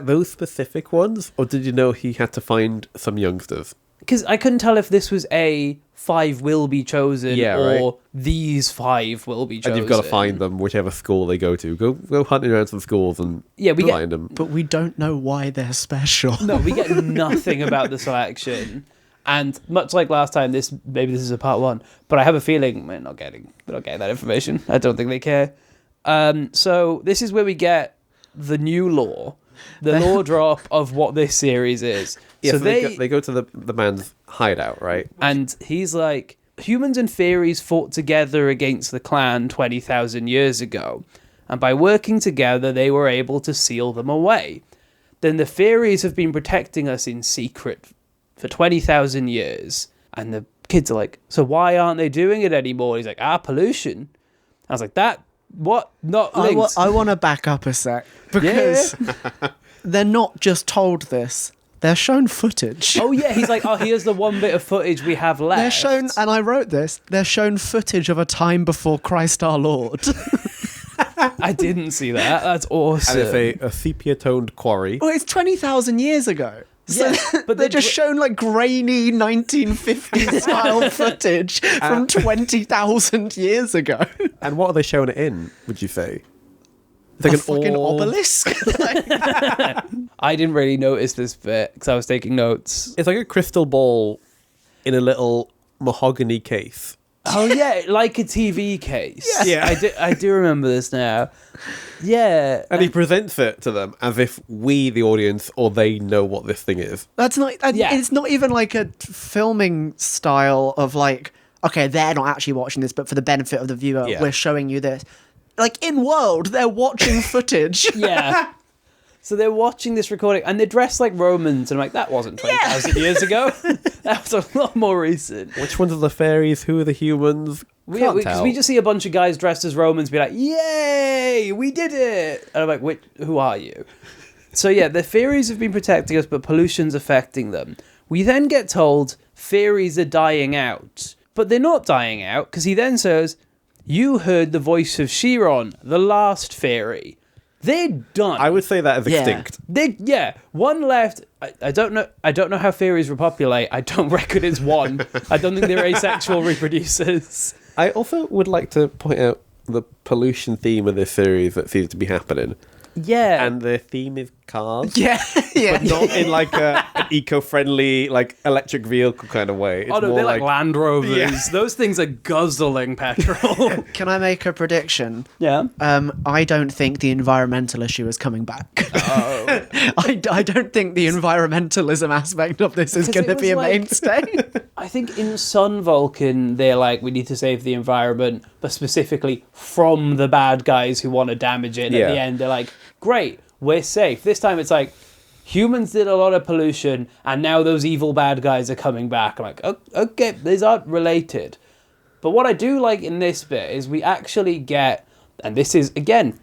those specific ones? Or did you know he had to find some youngsters? Because I couldn't tell if this was a 5 will be chosen Yeah, or these 5 will be chosen. And you've got to find them, whichever school they go to. Go hunting around some schools and find them. But we don't know why they're special. No, we get nothing about the selection. And much like last time, maybe this is a part 1, but I have a feeling they're not getting that information. I don't think they care. So this is where we get the new lore, the lore drop of what this series is. Yeah, so so they go to the man's hideout, right? And he's like, humans and fairies fought together against the clan 20,000 years ago. And by working together, they were able to seal them away. Then the fairies have been protecting us in secret for 20,000 years. And the kids are like, so why aren't they doing it anymore? He's like, pollution. I was like, what? Not linked. I want to back up a sec. Because they're not just told this. They're shown footage. Oh, yeah. He's like, here's the one bit of footage we have left. They're shown, and I wrote this, they're shown footage of a time before Christ our Lord. I didn't see that. That's awesome. And it's a sepia-toned quarry. Well, it's 20,000 years ago. So Yeah, but they're just shown like grainy 1950s style footage from 20,000 years ago. And what are they showing it in, would you say? It's A like fucking obelisk. I didn't really notice this bit because I was taking notes. It's like a crystal ball in a little mahogany case. Oh yeah, like a TV case. Yeah. I do remember this now. Yeah, And he presents it to them as if we, the audience, or they know what this thing is. That's not. Yeah. It's not even like a filming style of like, okay, they're not actually watching this, but for the benefit of the viewer, Yeah. we're showing you this. Like in World, they're watching footage. yeah. So they're watching this recording and they're dressed like Romans, and I'm like, that wasn't 20,000 years ago. That was a lot more recent. Which ones are the fairies? Who are the humans? Can't Because tell. we just see a bunch of guys dressed as Romans be like, yay, we did it. And I'm like, who are you? So yeah, the fairies have been protecting us, but pollution's affecting them. We then get told fairies are dying out. But they're not dying out, because he then says, you heard the voice of Chiron, the last fairy. They're done. I would say that is Yeah. extinct. One left. I don't know how fairies repopulate. I don't reckon it's one. I don't think they're asexual reproducers. I also would like to point out the pollution theme of this series that seems to be happening. Yeah. and their theme is cars. Yeah, yeah. But not in like an eco-friendly, like electric vehicle kind of way. It's Oh no, more they're like Land Rovers. Yeah. Those things are guzzling petrol. Can I make a prediction? Yeah. I don't think the environmental issue is coming back. Oh. I don't think the environmentalism aspect of this is Because going to it be a was like- mainstay. I think in Sun Vulcan, they're like, we need to save the environment, but specifically from the bad guys who want to damage it. And at Yeah. the end, they're like, great, we're safe. This time it's like, humans did a lot of pollution, and now those evil bad guys are coming back. I'm like, okay, these aren't related. But what I do like in this bit is we actually get, and this is, again,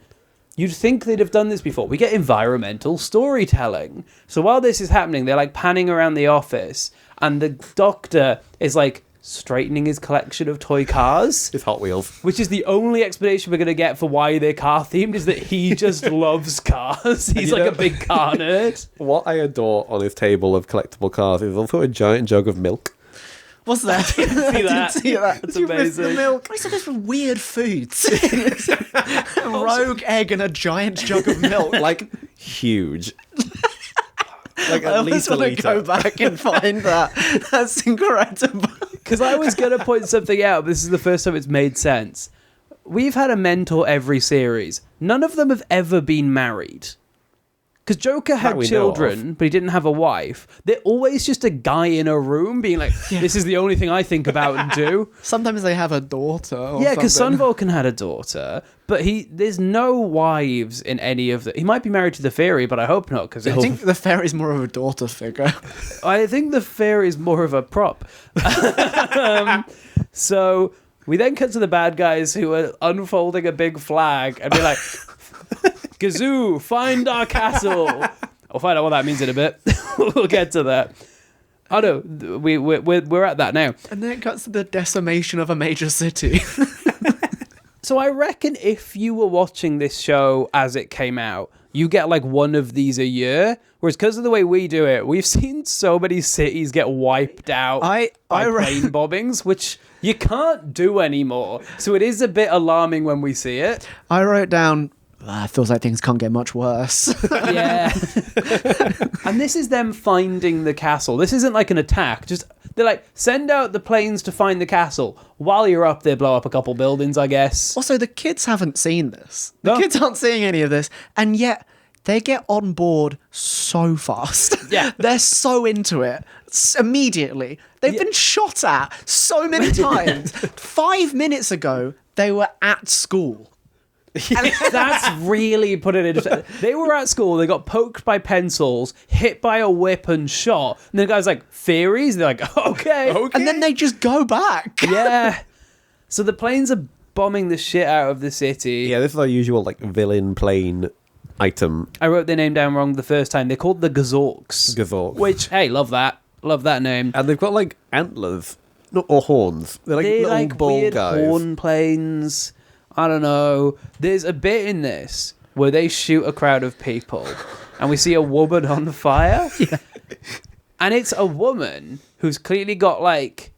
you'd think they'd have done this before. We get environmental storytelling. So while this is happening, they're like panning around the office, and the doctor is like straightening his collection of toy cars. It's Hot Wheels. Which is the only explanation we're going to get for why they're car themed, is that he just loves cars. He's like a big car nerd. What I adore on his table of collectible cars is also a giant jug of milk. What's that? See that? See that? That's You missed the amazing. milk. I said this for weird foods. A rogue egg and a giant jug of milk. Like, huge. Like, I at always least a want to litre. go back and find that. That's incredible. Because I was going to point something out, but this is the first time it's made sense. We've had a mentor every series. None of them have ever been married. Because Joker had we know children, but he didn't have a wife. They're always just a guy in a room being like, this is the only thing I think about and do. Sometimes they have a daughter. Or Yeah, because Sun something. Vulcan had a daughter, but there's no wives in any of the... He might be married to the fairy, but I hope not, because I think the fairy's more of a daughter figure. I think the fairy's more of a prop. So we then cut to the bad guys who are unfolding a big flag and be like, Gazoo, find our castle. I'll find out what that means in a bit. We'll get to that. Oh no, we're at that now. And then it cuts to the decimation of a major city. So I reckon if you were watching this show as it came out, you get like one of these a year. Whereas because of the way we do it, we've seen so many cities get wiped out by plane bombings, which you can't do anymore. So it is a bit alarming when we see it. I wrote down, it feels like things can't get much worse. Yeah. And this is them finding the castle. This isn't like an attack. Just they're like, send out the planes to find the castle. While you're up there, blow up a couple buildings, I guess. Also, the kids haven't seen this. The No. kids aren't seeing any of this. And yet, they get on board so fast. Yeah. They're so into it immediately. They've been shot at so many times. 5 minutes ago, they were at school. That's really put it into... They were at school, they got poked by pencils, hit by a whip and shot. And the guy's like, fairies? They're like, okay. And then they just go back. Yeah. So the planes are bombing the shit out of the city. Yeah, this is our usual, like, villain plane item. I wrote their name down wrong the first time. They're called the Gazorks. Gazorks. Which, hey, love that. Love that name. And they've got, like, antlers. Or horns. They're like They're little like bull weird guys. horn planes. I don't know. There's a bit in this where they shoot a crowd of people and we see a woman on fire. Yeah. And it's a woman who's clearly got like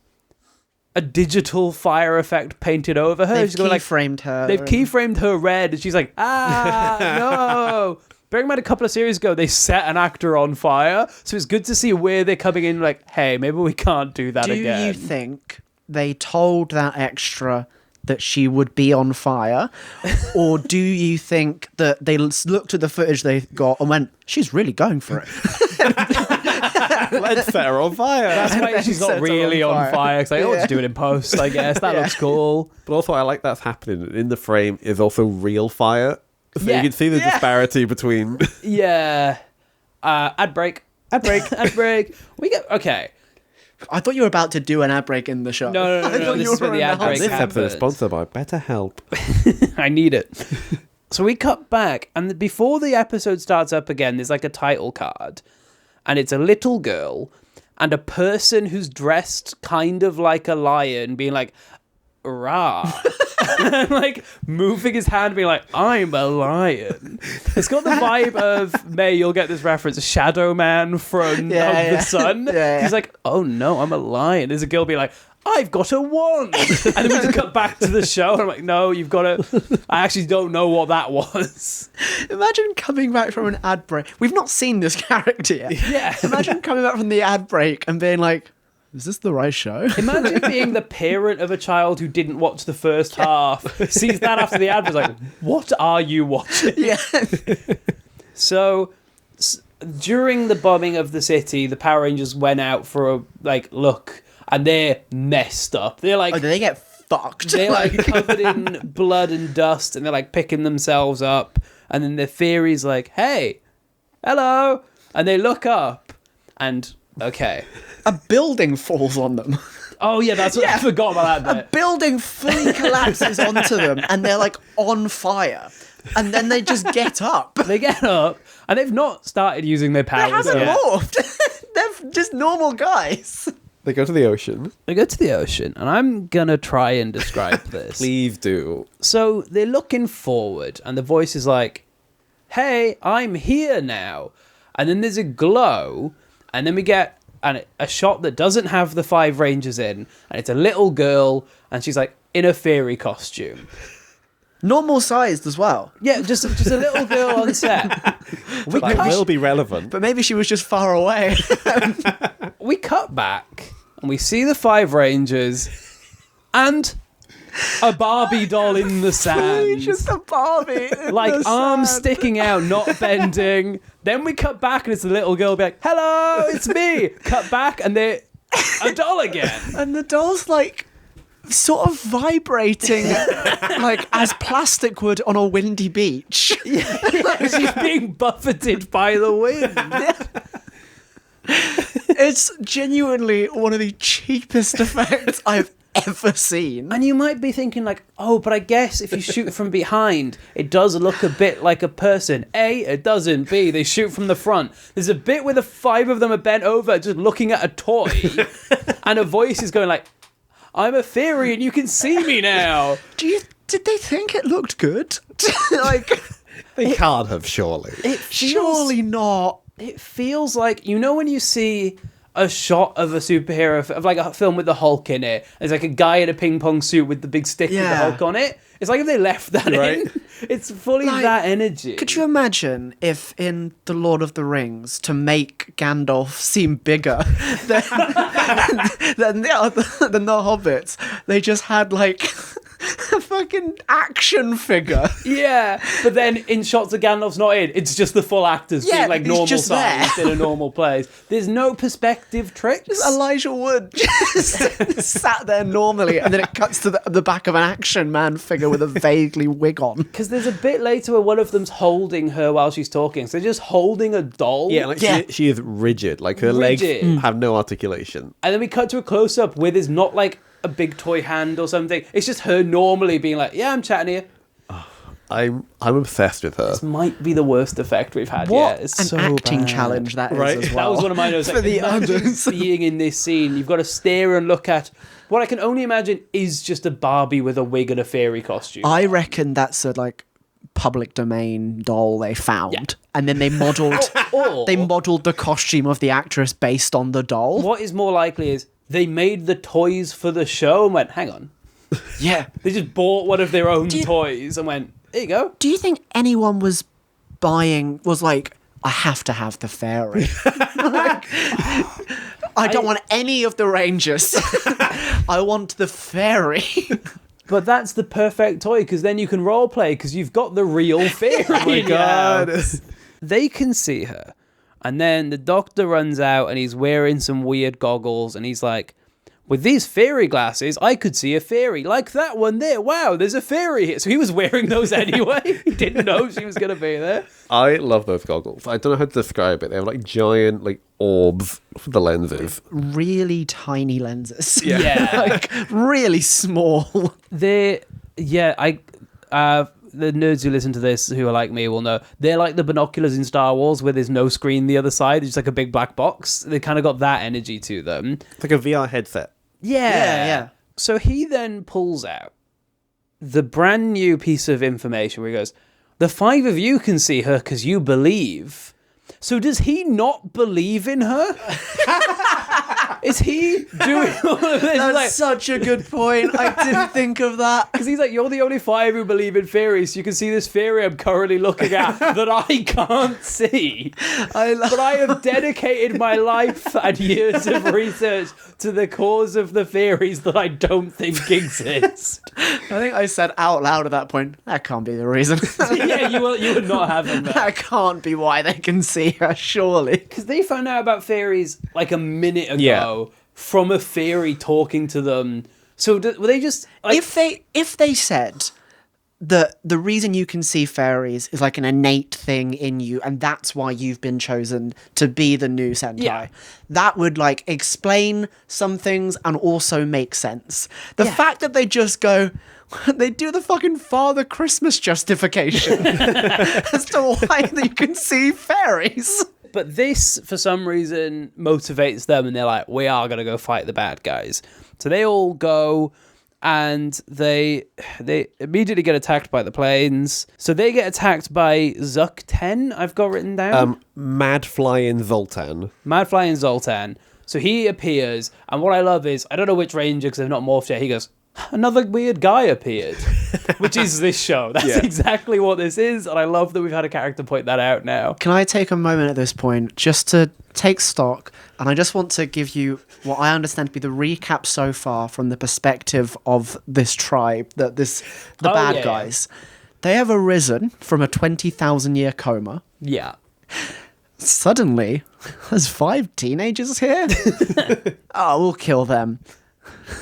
a digital fire effect painted over her. They've She's going like keyframed her. They've keyframed her red and she's like, no. Bearing in mind a couple of series ago, they set an actor on fire. So it's good to see where they're coming in like, hey, maybe we can't do that again. Do you think they told that extra that she would be on fire? Or do you think that they looked at the footage they got and went, she's really going for it? Let's set her on fire. That's why then she's sets not her really on on fire. fire. It's like, oh, Yeah. just do it in post, I guess. That Yeah. looks cool. But also, I like that's happening. In the frame is also real fire. So Yeah. you can see the Yeah. disparity between... Yeah. Ad break. Ad break. Ad break. We get... Okay. I thought you were about to do an ad break in the show. No. I thought This you is where were the ad break This episode is happens. sponsored by BetterHelp. I need it. So we cut back, and before the episode starts up again, there's like a title card, and it's a little girl and a person who's dressed kind of like a lion being like, rah. And like moving his hand being like, I'm a lion. It's got the vibe of, May, you'll get this reference, Shadow Man from Yeah, Of yeah. the Sun. Yeah, yeah. He's like, oh no, I'm a lion. There's a girl being like, I've got a wand. And then we just cut back to the show. And I'm like, no, you've got to... I actually don't know what that was. Imagine coming back from an ad break. We've not seen this character yet. Yeah. Imagine coming back from the ad break and being like, is this the right show? Imagine being the parent of a child who didn't watch the first half, sees that after the ad, was like, what are you watching? Yeah. So, during the bombing of the city, the Power Rangers went out for a, look, and they're messed up. They're like... Oh, they get fucked. They're covered in blood and dust, and they're picking themselves up. And then the fairy's like, hey, hello. And they look up, and okay. A building falls on them. Oh, yeah, that's what I forgot about that A bit. building fully collapses onto them, and they're on fire. And then they just get up. They get up, and they've not started using their They powers haven't yet. morphed. They're just normal guys. They go to the ocean. They go to the ocean, and I'm going to try and describe this. Please do. So they're looking forward, and the voice is like, hey, I'm here now. And then there's a glow, and then we get a shot that doesn't have the 5 Rangers in, and it's a little girl, and she's in a fairy costume. Normal sized as well. Yeah, just a little girl on set. That will be relevant. But maybe she was just far away. We cut back, and we see the 5 Rangers, and a Barbie doll in the sand. Just a Barbie. in the Arms sand. sticking out, not bending. Then we cut back, and it's the little girl be like, hello, it's me. Cut back, and they're a doll again. And the doll's sort of vibrating as plastic would on a windy beach. She's being buffeted by the wind. It's genuinely one of the cheapest effects I've ever seen. And you might be thinking oh, but I guess if you shoot from behind, it does look a bit like a person. A, it doesn't. B, they shoot from the front. There's a bit where the 5 of them are bent over just looking at a toy, and a voice is going I'm a fairy and you can see me now. Did they think it looked good? They can't have, surely. Surely not. It feels like, when you see a shot of a superhero, of a film with the Hulk in it, there's a guy in a ping pong suit with the big stick with the Hulk on it. It's if they left that in. It's fully that energy. Could you imagine if in The Lord of the Rings, to make Gandalf seem bigger than the Hobbits, they just had a fucking action figure? Yeah, but then in shots of Gandalf's not in, it's just the full actors Yeah, being he's normal just there. size in a normal place. There's no perspective tricks. Elijah Wood just sat there normally, and then it cuts to the back of an Action Man figure with a vaguely wig on. Because there's a bit later where one of them's holding her while she's talking, so they're just holding a doll. Yeah, she is rigid. Her legs have no articulation. And then we cut to a close-up where there's not a big toy hand or something. It's just her normally being yeah, I'm chatting here. I'm obsessed with her. This might be the worst effect we've had yet. It's an so acting bad. challenge that is Right. as well. That was one of my notes. For the imagine others. being in this scene, you've got to stare and look at what I can only imagine is just a Barbie with a wig and a fairy costume. I reckon that's a public domain doll they found, Yeah. and then they modelled Or the costume of the actress based on the doll. what is more likely is they made the toys for the show and went, hang on. Yeah. They just bought one of their own toys and went, there you go. Do you think anyone was I have to have the fairy? I don't want any of the Rangers. I want the fairy. But that's the perfect toy, because then you can roleplay, because you've got the real fairy. Oh my God. They can see her. And then the doctor runs out and he's wearing some weird goggles and he's like, with these fairy glasses, I could see a fairy. Like that one there. Wow, there's a fairy here. So he was wearing those anyway. He didn't know she was going to be there. I love those goggles. I don't know how to describe it. They have giant orbs for the lenses. Really tiny lenses. Yeah. Really small. The nerds who listen to this who are like me will know they're like the binoculars in Star Wars where there's no screen the other side. It's just a big black box. They kind of got that energy to them. It's like a VR headset. Yeah. So he then pulls out the brand new piece of information where he goes, the 5 of you can see her because you believe. So does he not believe in her? Is he doing all of this? That's Like, such a good point. I didn't think of that. because he's like, you're the only five who believe in fairies. You can see this fairy I'm currently looking at that I can't see. But I have dedicated my life and years of research to the cause of the fairies that I don't think exist. I think I said out loud at that point, that can't be the reason. Yeah, you would not have him there. That can't be why they can see her, surely. Because they found out about fairies like a minute ago Yeah. from a fairy talking to them. So were they just like, If they said that the reason you can see fairies is like an innate thing in you, and that's why you've been chosen to be the new Sentai, Yeah. that would like explain some things and also make sense. The fact that they just go, they do the fucking Father Christmas justification as to why you can see fairies. But this, for some reason, motivates them, and they're like, we are going to go fight the bad guys. So they all go, and they immediately get attacked by the planes. So they get attacked by Zuck 10, I've got written down. Mad Flying Zoltan. Mad Flying Zoltan. So he appears, and what I love is, I don't know which ranger, because they've not morphed yet, he goes, another weird guy appeared, which is this show. That's exactly what this is, and I love that we've had a character point that out now. Can I take a moment at this point just to take stock? And I just want to give you what I understand to be the recap so far from the perspective of this tribe, the bad guys. They have arisen from a 20,000 year coma. Yeah. Suddenly, there's 5 teenagers here. Oh, we'll kill them.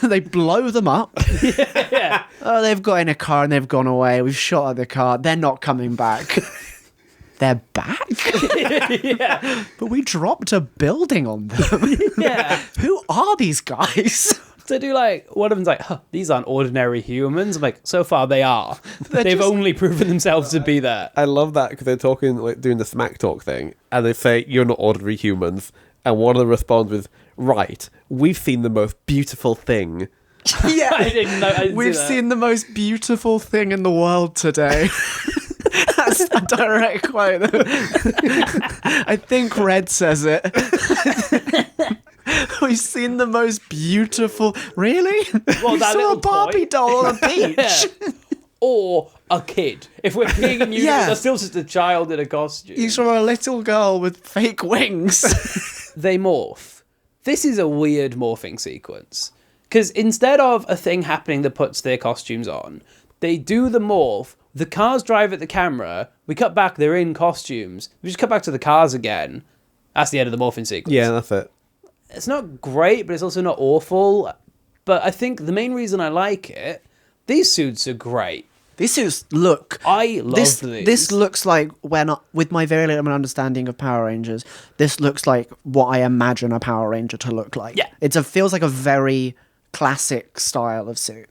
They blow them up. Yeah. Oh, they've got in a car and they've gone away. We've shot at the car. They're not coming back. They're back? Yeah. But we dropped a building on them. Yeah. Who are these guys? To do like, one of them's like, these aren't ordinary humans. I'm like, so far they are. They've just- only proven themselves to be that. I love that because they're talking, like, doing the smack talk thing, and they say, you're not ordinary humans. And one of them responds with, right, we've seen the most beautiful thing. Yeah. I didn't know. I didn't We've see that. seen the most beautiful thing in the world today. That's a direct quote. I think Red says it. We've seen the most beautiful. Really? Well, You that saw a little Barbie toy. doll on a beach. Yeah. Or a kid. If we're being in Yeah. that's still just a child in a costume. You saw a little girl with fake wings. They morph. This is a weird morphing sequence. Because instead of a thing happening that puts their costumes on, they do the morph. The cars drive at the camera. We cut back. They're in costumes. We just cut back to the cars again. That's the end of the morphing sequence. Yeah, that's it. It's not great, but it's also not awful. But I think the main reason I like it, these suits are great. These suits look. I love this. these. This looks like with my very limited understanding of Power Rangers. This looks like what I imagine a Power Ranger to look like. Yeah. Feels like a very classic style of suit.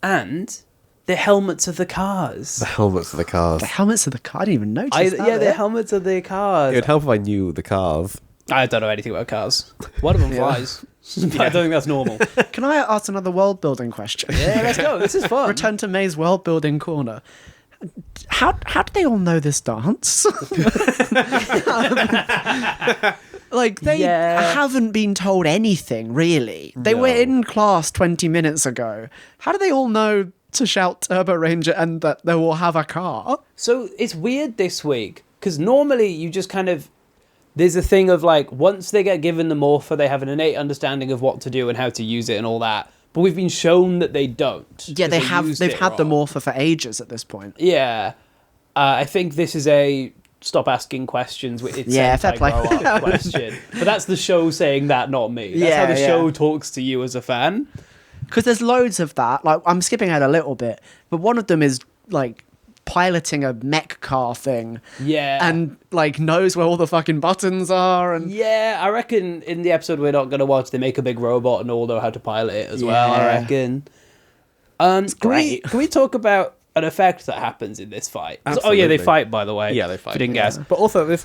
And the helmets of the cars. The helmets of the cars. The helmets of the car. I didn't even notice that. Yeah, the helmets of the cars. It would help if I knew the cars. I don't know anything about cars. One of them flies. But I don't think that's normal. Can I ask another world building question? Yeah, let's go. This is fun. Return to May's world building corner. How do they all know this dance? Like they haven't been told anything really. They were in class 20 minutes ago. How do they all know to shout Turboranger and that they will have a car? So it's weird this week because normally you just kind of there's a thing of like once they get given the morpher, they have an innate understanding of what to do and how to use it and all that. But we've been shown that they don't. Yeah, 'cause they have. used They've it had the wrong. morpher for ages at this point. Yeah, I think this is a stop asking questions. It's Yeah, Sentai fair play. grow up question. But that's the show saying that, not me. That's how the show talks to you as a fan. Because there's loads of that. Like I'm skipping ahead a little bit, but one of them is like piloting a mech car thing. Yeah. And like knows where all the fucking buttons are and Yeah, I reckon in the episode we're not going to watch, they make a big robot and all know how to pilot it as well, I Yeah. reckon. great. Can we talk about an effect that happens in this fight? Oh, yeah, Absolutely. they fight, by the way. Yeah, they fight. If you didn't guess. But also, this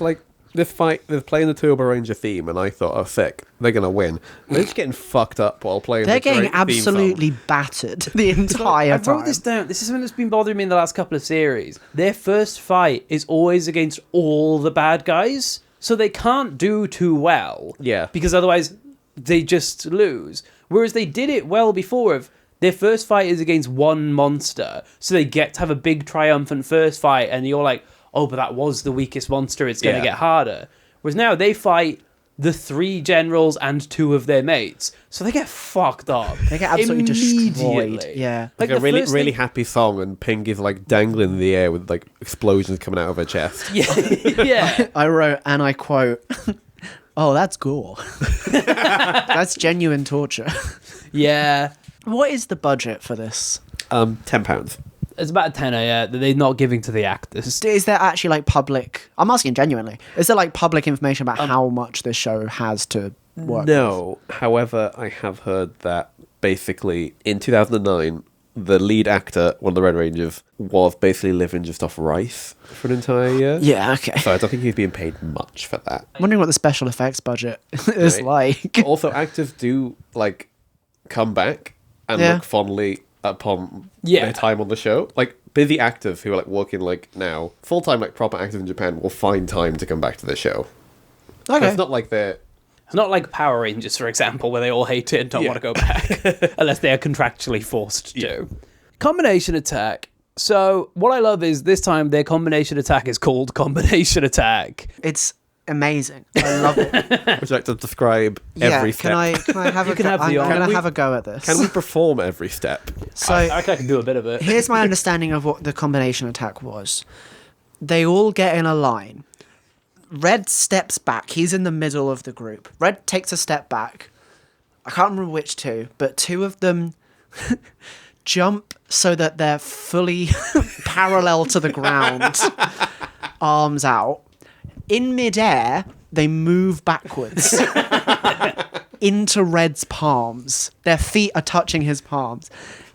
fight, they're playing the Turboranger theme, and I thought, oh, sick, they're going to win. They're just getting fucked up while playing they're the getting great theme song. absolutely battered the entire I time. wrote this down. This is something that's been bothering me in the last couple of series. Their first fight is always against all the bad guys, so they can't do too well. Yeah. Because otherwise, they just lose. Whereas they did it well before of their first fight is against one monster, so they get to have a big triumphant first fight, and you're like, oh, but that was the weakest monster, it's going to get harder. Whereas now they fight the 3 generals and 2 of their mates, so they get fucked up. They get absolutely destroyed. immediately. Yeah. Like a really happy song, and Pink is like dangling in the air with like explosions coming out of her chest. Yeah, yeah. I wrote, and I quote, "Oh, that's gore. That's genuine torture." Yeah. What is the budget for this? £10. It's about a tenner, yeah, that they're not giving to the actors. Is there actually like public? I'm asking genuinely. Is there like public information about how much this show has to work? No. However, I have heard that basically in 2009, the lead actor, one of the Red Rangers, was basically living just off rice for an entire year. Yeah, okay. So I don't think he's being paid much for that. I'm wondering what the special effects budget is like. Also, actors do like come back and look fondly upon their time on the show. Like busy actors who are like working like now, full-time like proper actors in Japan will find time to come back to the show. So Okay. it's not like they're It's not like Power Rangers, for example, where they all hate it and don't want to go back, unless they are contractually forced to. Combination attack. So what I love is this time their combination attack is called Combination Attack. It's amazing. I love it. Would you like to describe every step? Can I have a can go? have the I'm honor. going to have a go at this. Can we perform every step? So I reckon I can do a bit of it. here's my understanding of what the combination attack was. They all get in a line. Red steps back. He's in the middle of the group. Red takes a step back. I can't remember which 2, but 2 of them jump so that they're fully parallel to the ground, arms out. In midair, they move backwards into Red's palms. Their feet are touching his palms.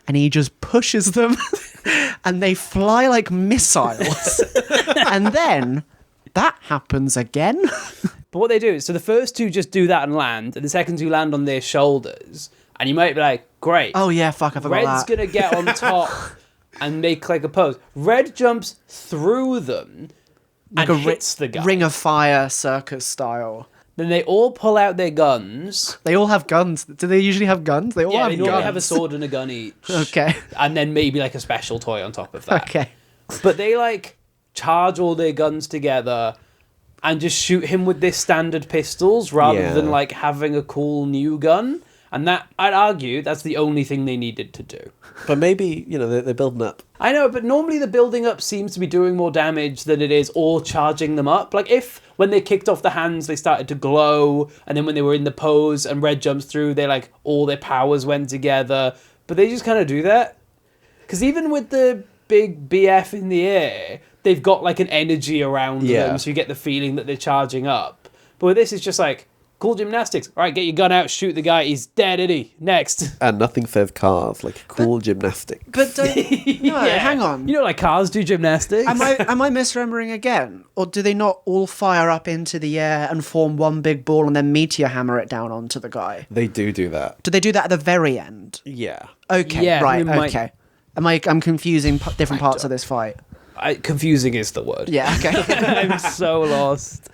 And he just pushes them and they fly like missiles. And then that happens again. But what they do is, so the first 2 just do that and land, and the second 2 land on their shoulders. And you might be like, great. Oh yeah, fuck, I forgot Red's that. going to get on top and make like a pose. Red jumps through them Like and a hits the guy. Ring of Fire circus style. Then they all pull out their guns. They all have guns. Do they usually have guns? They all Yeah, have they guns. normally have a sword and a gun each. Okay. And then maybe like a special toy on top of that. Okay. But they like charge all their guns together and just shoot him with their standard pistols rather than like having a cool new gun. And that, I'd argue, that's the only thing they needed to do. But maybe, you know, they're building up. I know, but normally the building up seems to be doing more damage than it is or charging them up. Like if when they kicked off the hands, they started to glow, and then when they were in the pose and Red jumps through, they like all their powers went together. But they just kind of do that. Because even with the big BF in the air, they've got like an energy around them, so you get the feeling that they're charging up. But with this, it's just like, cool gymnastics. All right, get your gun out, shoot the guy. He's dead, isn't he? Next. And nothing says cars, like cool gymnastics. But don't, no, hang on. You know, like cars do gymnastics. Am I misremembering again? Or do they not all fire up into the air and form one big ball and then meteor hammer it down onto the guy? They do that. Do they do that at the very end? Yeah. Okay, Yeah, right, we might- okay. I'm confusing different parts of this fight. Confusing is the word. Yeah, okay. I'm so lost.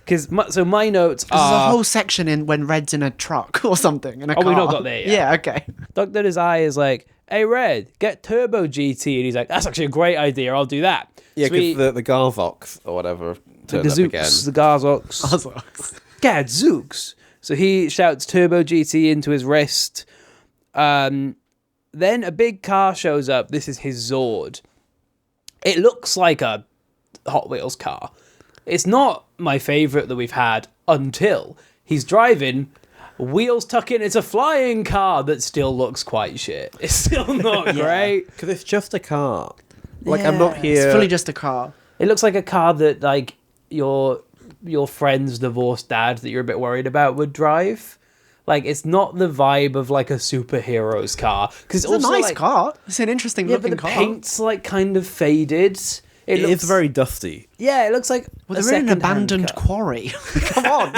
Because my notes There's a are... whole section in when Red's in a truck or something, in a car. we've not got there yet. Yeah, okay. Dr. Desire is like, hey, Red, get Turbo GT. And he's like, that's actually a great idea. I'll do that. Yeah, Sweet. because the Garvox or whatever The turned up again. Gazooks, the Garzox. Gadzooks. So he shouts Turbo GT into his wrist. Then a big car shows up. This is his Zord. It looks like a Hot Wheels car. It's not my favourite that we've had until he's driving, wheels tuck in. It's a flying car that still looks quite shit. It's still not great. Because it's just a car. Like, I'm not here... It's fully just a car. It looks like a car that like your friend's divorced dad that you're a bit worried about would drive. Like, it's not the vibe of like a superhero's car. Because It's a nice car. It's an interesting looking but the car. paint's like kind of faded. It looks is very dusty. Yeah, it looks like Well, a they're in an second-hand abandoned car. quarry. Come on.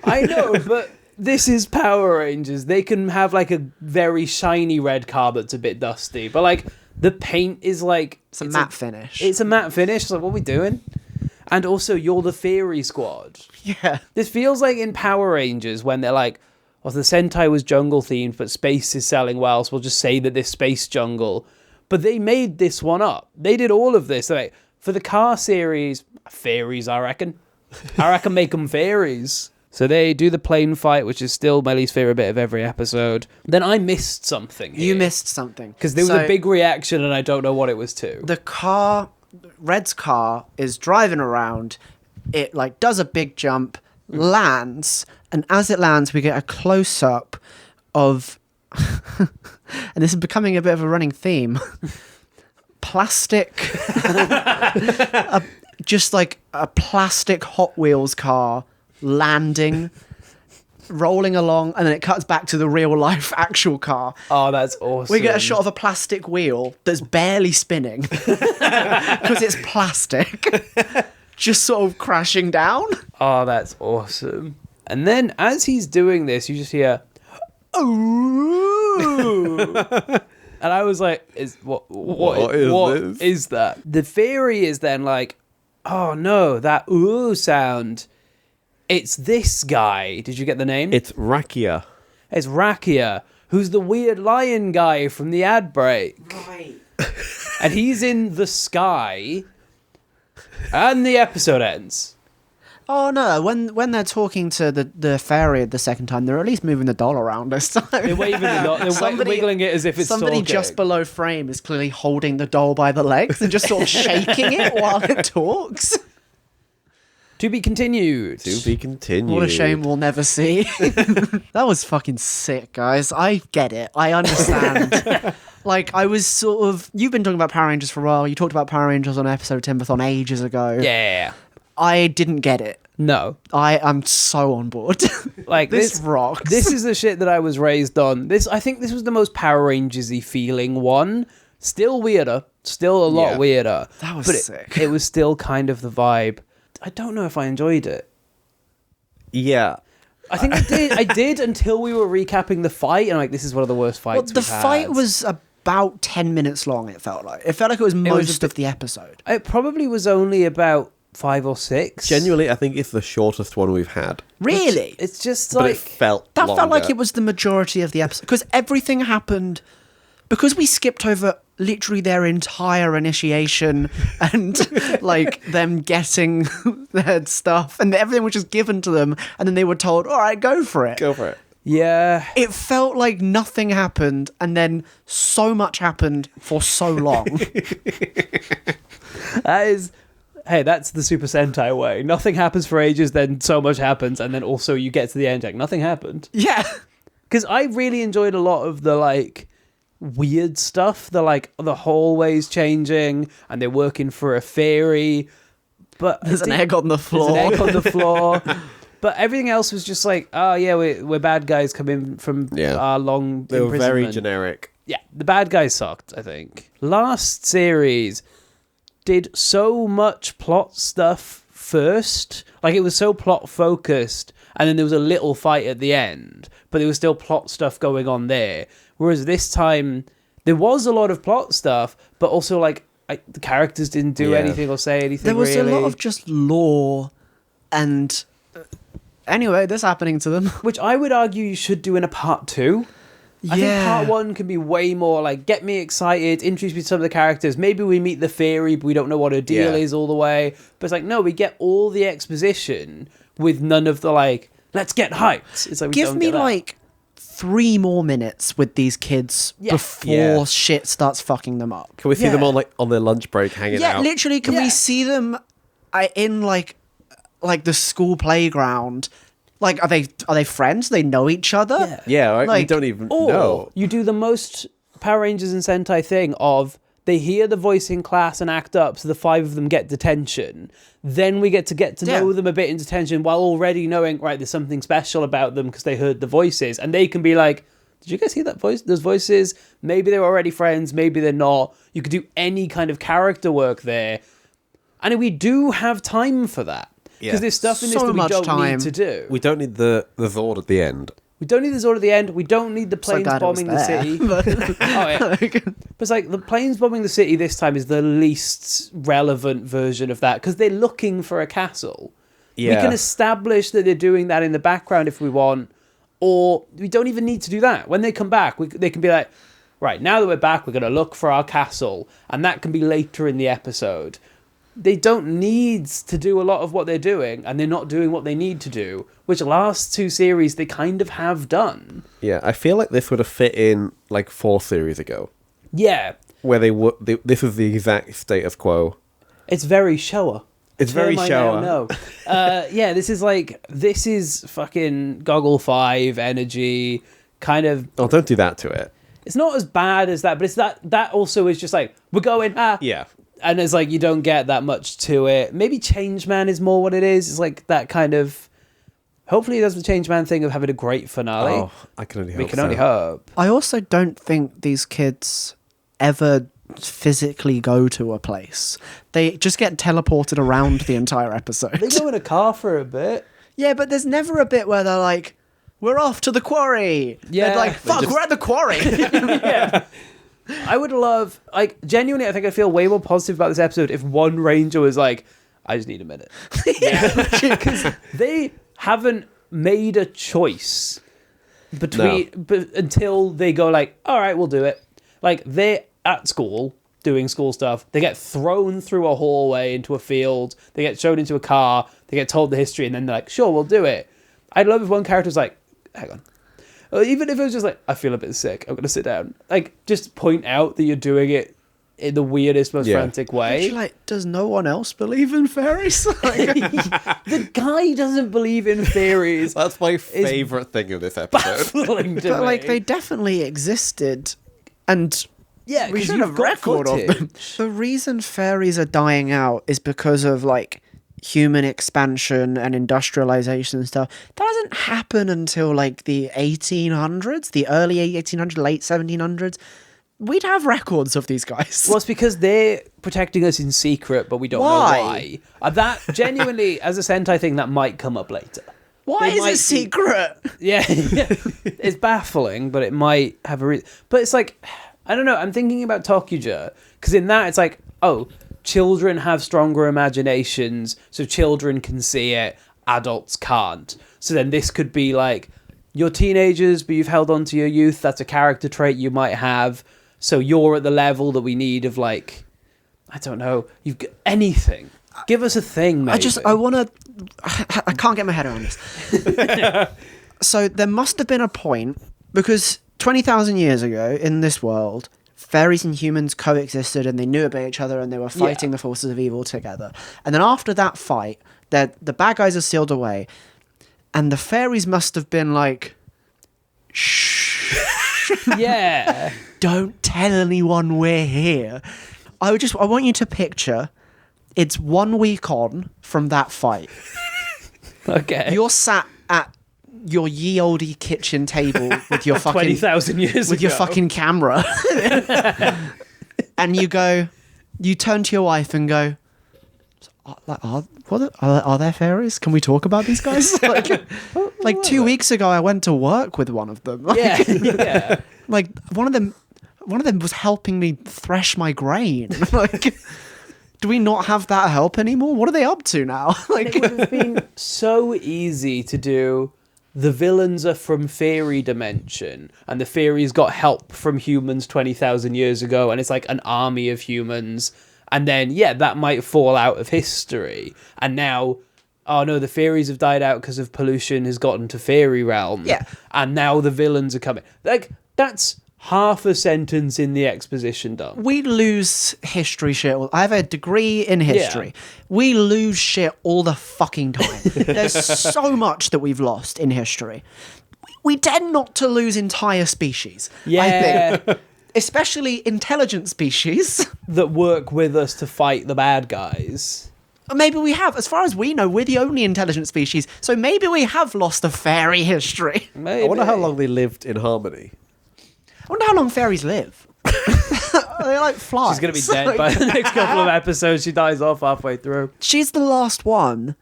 I know, but this is Power Rangers. They can have like a very shiny red car that's a bit dusty, but like the paint is like It's a matte finish. It's a matte finish. It's like, what are we doing? And also, you're the Theory Squad. Yeah. This feels like in Power Rangers when they're like, or the Sentai was jungle themed, but space is selling well, so we'll just say that this space jungle. But they made this one up. They did all of this. Like, for the car series, fairies, I reckon. Make them fairies. So they do the plane fight, which is still my least favorite bit of every episode. Then I missed something here. You missed something. Because there was a big reaction and I don't know what it was to. The car, Red's car, is driving around. It, like, does a big jump, lands, and as it lands, we get a close-up of... and this is becoming a bit of a running theme. Plastic... just like a plastic Hot Wheels car landing, rolling along, and then it cuts back to the real life actual car. Oh, that's awesome. We get a shot of a plastic wheel that's barely spinning because it's plastic, just sort of crashing down. Oh, that's awesome. And then as he's doing this, you just hear, "Ooh." And I was like, what is that? The theory is then like, oh no, that ooh sound. It's this guy. Did you get the name? It's Rakia. It's Rakia, who's the weird lion guy from the ad break. Right. And he's in the sky. And the episode ends. Oh no! When they're talking to the fairy the second time, they're at least moving the doll around this time. They're waving the doll. They're wiggling it as if it's somebody talking. just below frame is clearly holding the doll by the legs and just sort of shaking it while it talks. To be continued. To be continued. What a shame we'll never see. That was fucking sick, guys. I get it. I understand. Like, I was sort of... You've been talking about Power Rangers for a while. You talked about Power Rangers on an episode of Timberthon ages ago. Yeah. I didn't get it. No. I am so on board. Like, this rocks. This is the shit that I was raised on. I think this was the most Power Rangers-y feeling one. Still weirder. Still a lot weirder. That was but sick. It was still kind of the vibe. I don't know if I enjoyed it. Yeah. I think I did. I did until we were recapping the fight, and like, this is one of the worst fights Well, the we've had. fight was about 10 minutes long, it felt like. It felt like it was most of the episode. It probably was only about 5 or 6. Genuinely, I think it's the shortest one we've had. Really? It's just But like... it felt That felt like longer. it was the majority of the episode. Because everything happened... Because we skipped over literally their entire initiation and, like, them getting their stuff and everything was just given to them and then they were told, all right, go for it. Go for it. Yeah. It felt like nothing happened and then so much happened for so long. That is... Hey, that's the Super Sentai way. Nothing happens for ages, then so much happens, and then also you get to the end, like, nothing happened. Yeah. Because I really enjoyed a lot of the, like, weird stuff. The hallways changing, and they're working for a fairy. But There's an egg on the floor. There's an egg on the floor. But everything else was just like, oh, yeah, we're bad guys coming from our long They were very imprisonment. generic. Yeah, the bad guys sucked, I think. Last series did so much plot stuff first. Like, it was so plot focused, and then there was a little fight at the end, but there was still plot stuff going on there. Whereas this time, there was a lot of plot stuff, but also, like, the characters didn't do anything or say anything. There was really. a lot of just lore and... Anyway, this happening to them. Which I would argue you should do in a part 2. I think part 1 can be way more like, get me excited, introduce me to some of the characters. Maybe we meet the fairy, but we don't know what her deal is all the way. But it's like, no, we get all the exposition with none of the, like, let's get hyped. It's like, Give me, like, 3 more minutes with these kids before shit starts fucking them up. Can we see them on their lunch break hanging out? Yeah, literally, can we see them in, like the school playground? Like, are they friends? They know each other? Yeah, right? Like, we don't even Or know. you do the most Power Rangers and Sentai thing of they hear the voice in class and act up, so the 5 of them get detention. Then we get to know them a bit in detention while already knowing, right, there's something special about them because they heard the voices. And they can be like, did you guys hear that voice? Those voices? Maybe they're already friends, maybe they're not. You could do any kind of character work there. And we do have time for that. Because there's stuff in this So that we much don't time. need to do. We don't need the Zord at the end. We don't need the Zord at the end. We don't need the planes glad it was bombing the there. city. Oh, yeah. But it's like, the planes bombing the city this time is the least relevant version of that, because they're looking for a castle. Yeah. We can establish that they're doing that in the background if we want. Or we don't even need to do that. When they come back, they can be like, right, now that we're back, we're going to look for our castle. And that can be later in the episode. They don't need to do a lot of what they're doing, and they're not doing what they need to do, which last 2 series they kind of have done. Yeah, I feel like this would have fit in like 4 series ago. Yeah. Where this is the exact status quo. It's very Showa. It's very Showa. No. Yeah, this is fucking Goggle 5 energy, kind of... Oh, don't do that to it. It's not as bad as that, but it's that also is just like, we're going, Yeah. And it's like, you don't get that much to it. Maybe Changeman is more what it is. It's like that kind of... Hopefully it does the Changeman thing of having a great finale. Oh, I can only hope We can only hope. I also don't think these kids ever physically go to a place. They just get teleported around the entire episode. They go in a car for a bit. Yeah, but there's never a bit where they're like, we're off to the quarry. Yeah. They're like, fuck, we're at the quarry. Yeah. I would love, like, genuinely, I think I feel way more positive about this episode if one ranger was like, I just need a minute. Because they haven't made a choice until they go like, all right, we'll do it. Like, they're at school doing school stuff. They get thrown through a hallway into a field. They get shown into a car. They get told the history, and then they're like, sure, we'll do it. I'd love if one character was like, hang on. Or even if it was just like, I feel a bit sick, I'm going to sit down. Like, just point out that you're doing it in the weirdest, most frantic way. Actually, like, does no one else believe in fairies? The guy doesn't believe in fairies. That's my favourite thing of this episode. Baffling to But, me. like, they definitely existed. And yeah, we because should have record of them. The reason fairies are dying out is because of, like, human expansion and industrialization and stuff. That doesn't happen until like the 1800s, the early 1800s, late 1700s. We'd have records of these guys. Well, it's because they're protecting us in secret, but we don't know why. That genuinely, as a Sentai thing, that might come up later. Why is it secret? Yeah, it's baffling, but it might have a reason. But it's like, I don't know. I'm thinking about Tokuja because in that it's like, oh, children have stronger imaginations, so children can see it, adults can't. So then this could be like, you're teenagers, but you've held on to your youth. That's a character trait you might have. So you're at the level that we need of like, I don't know, you've got anything. Give us a thing, maybe. I can't get my head around this. So there must have been a point, because 20,000 years ago in this world, fairies and humans coexisted and they knew about each other and they were fighting the forces of evil together. And then after that fight, the bad guys are sealed away and the fairies must have been like, shh. Yeah. Don't tell anyone we're here. I want you to picture it's 1 week on from that fight. Okay. You're sat at your ye olde kitchen table with your fucking 20,000 years with ago. your fucking camera, and you turn to your wife and go, are there fairies? Can we talk about these guys? like 2 weeks ago, I went to work with one of them. Yeah. Like one of them was helping me thresh my grain. Like, do we not have that help anymore? What are they up to now? Like, it would have been so easy to do. The villains are from fairy dimension, and the fairies got help from humans 20,000 years ago, and it's like an army of humans. And then, that might fall out of history. And now, oh no, the fairies have died out because of pollution has gotten to fairy realm. Yeah. And now the villains are coming. Like, that's half a sentence in the exposition done. we lose history shit. I have a degree in history. Yeah. We lose shit all the fucking time. There's so much that we've lost in history. We tend not to lose entire species. Yeah. I think. Especially intelligent species. That work with us to fight the bad guys. Maybe we have. As far as we know, we're the only intelligent species. So maybe we have lost a fairy history. Maybe. I wonder how long they lived in harmony. I wonder how long fairies live. They like fly. She's going to be dead by the next couple of episodes. She dies off halfway through. She's the last one.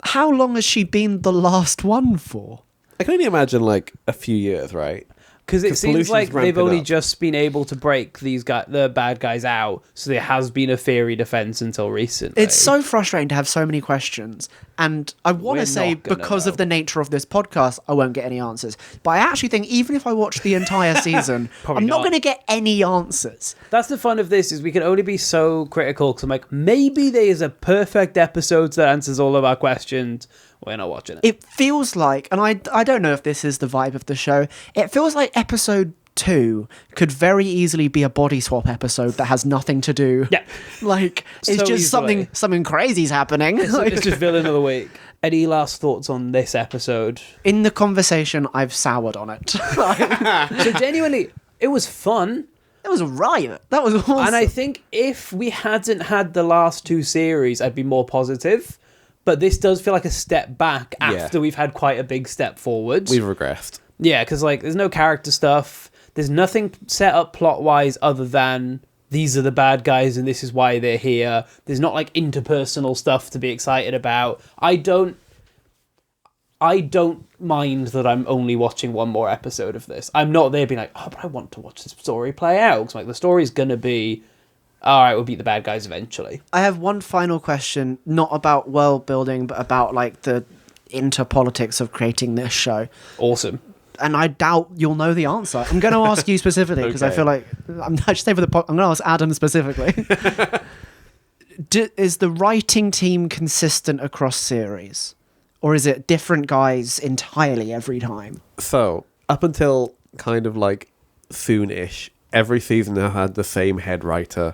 How long has she been the last one for? I can only imagine like a few years, right? Because it seems pollution's like they've ramping only up. just been able to break the bad guys out, so there has been a theory defense until recently. It's so frustrating to have so many questions, and I want We're to say not gonna because know. of the nature of this podcast, I won't get any answers. But I actually think even if I watch the entire season, Probably I'm not not. going to get any answers. That's the fun of this, is we can only be so critical, because I'm like, maybe there is a perfect episode that answers all of our questions. We're not watching it. It feels like, and I don't know if this is the vibe of the show, it feels like episode 2 could very easily be a body swap episode that has nothing to do. Yeah. Like, it's So just easily. something crazy's happening. So it's just villain of the week. Any last thoughts on this episode? In the conversation, I've soured on it. So genuinely, it was fun. It was a riot. That was awesome. And I think if we hadn't had the last 2 series, I'd be more positive. But this does feel like a step back after we've had quite a big step forward. We've regressed. Yeah, because like there's no character stuff. There's nothing set up plot-wise other than these are the bad guys and this is why they're here. There's not like interpersonal stuff to be excited about. I don't mind that I'm only watching one more episode of this. I'm not there being like, oh, but I want to watch this story play out. 'Cause, like the story's gonna be, all right, we'll beat the bad guys eventually. I have one final question, not about world building, but about like the interpolitics of creating this show. Awesome. And I doubt you'll know the answer. I'm going to ask you specifically because I Okay. feel like I should say for the I'm going to ask Adam specifically. Is the writing team consistent across series, or is it different guys entirely every time? So, up until kind of like soon-ish, every season now had the same head writer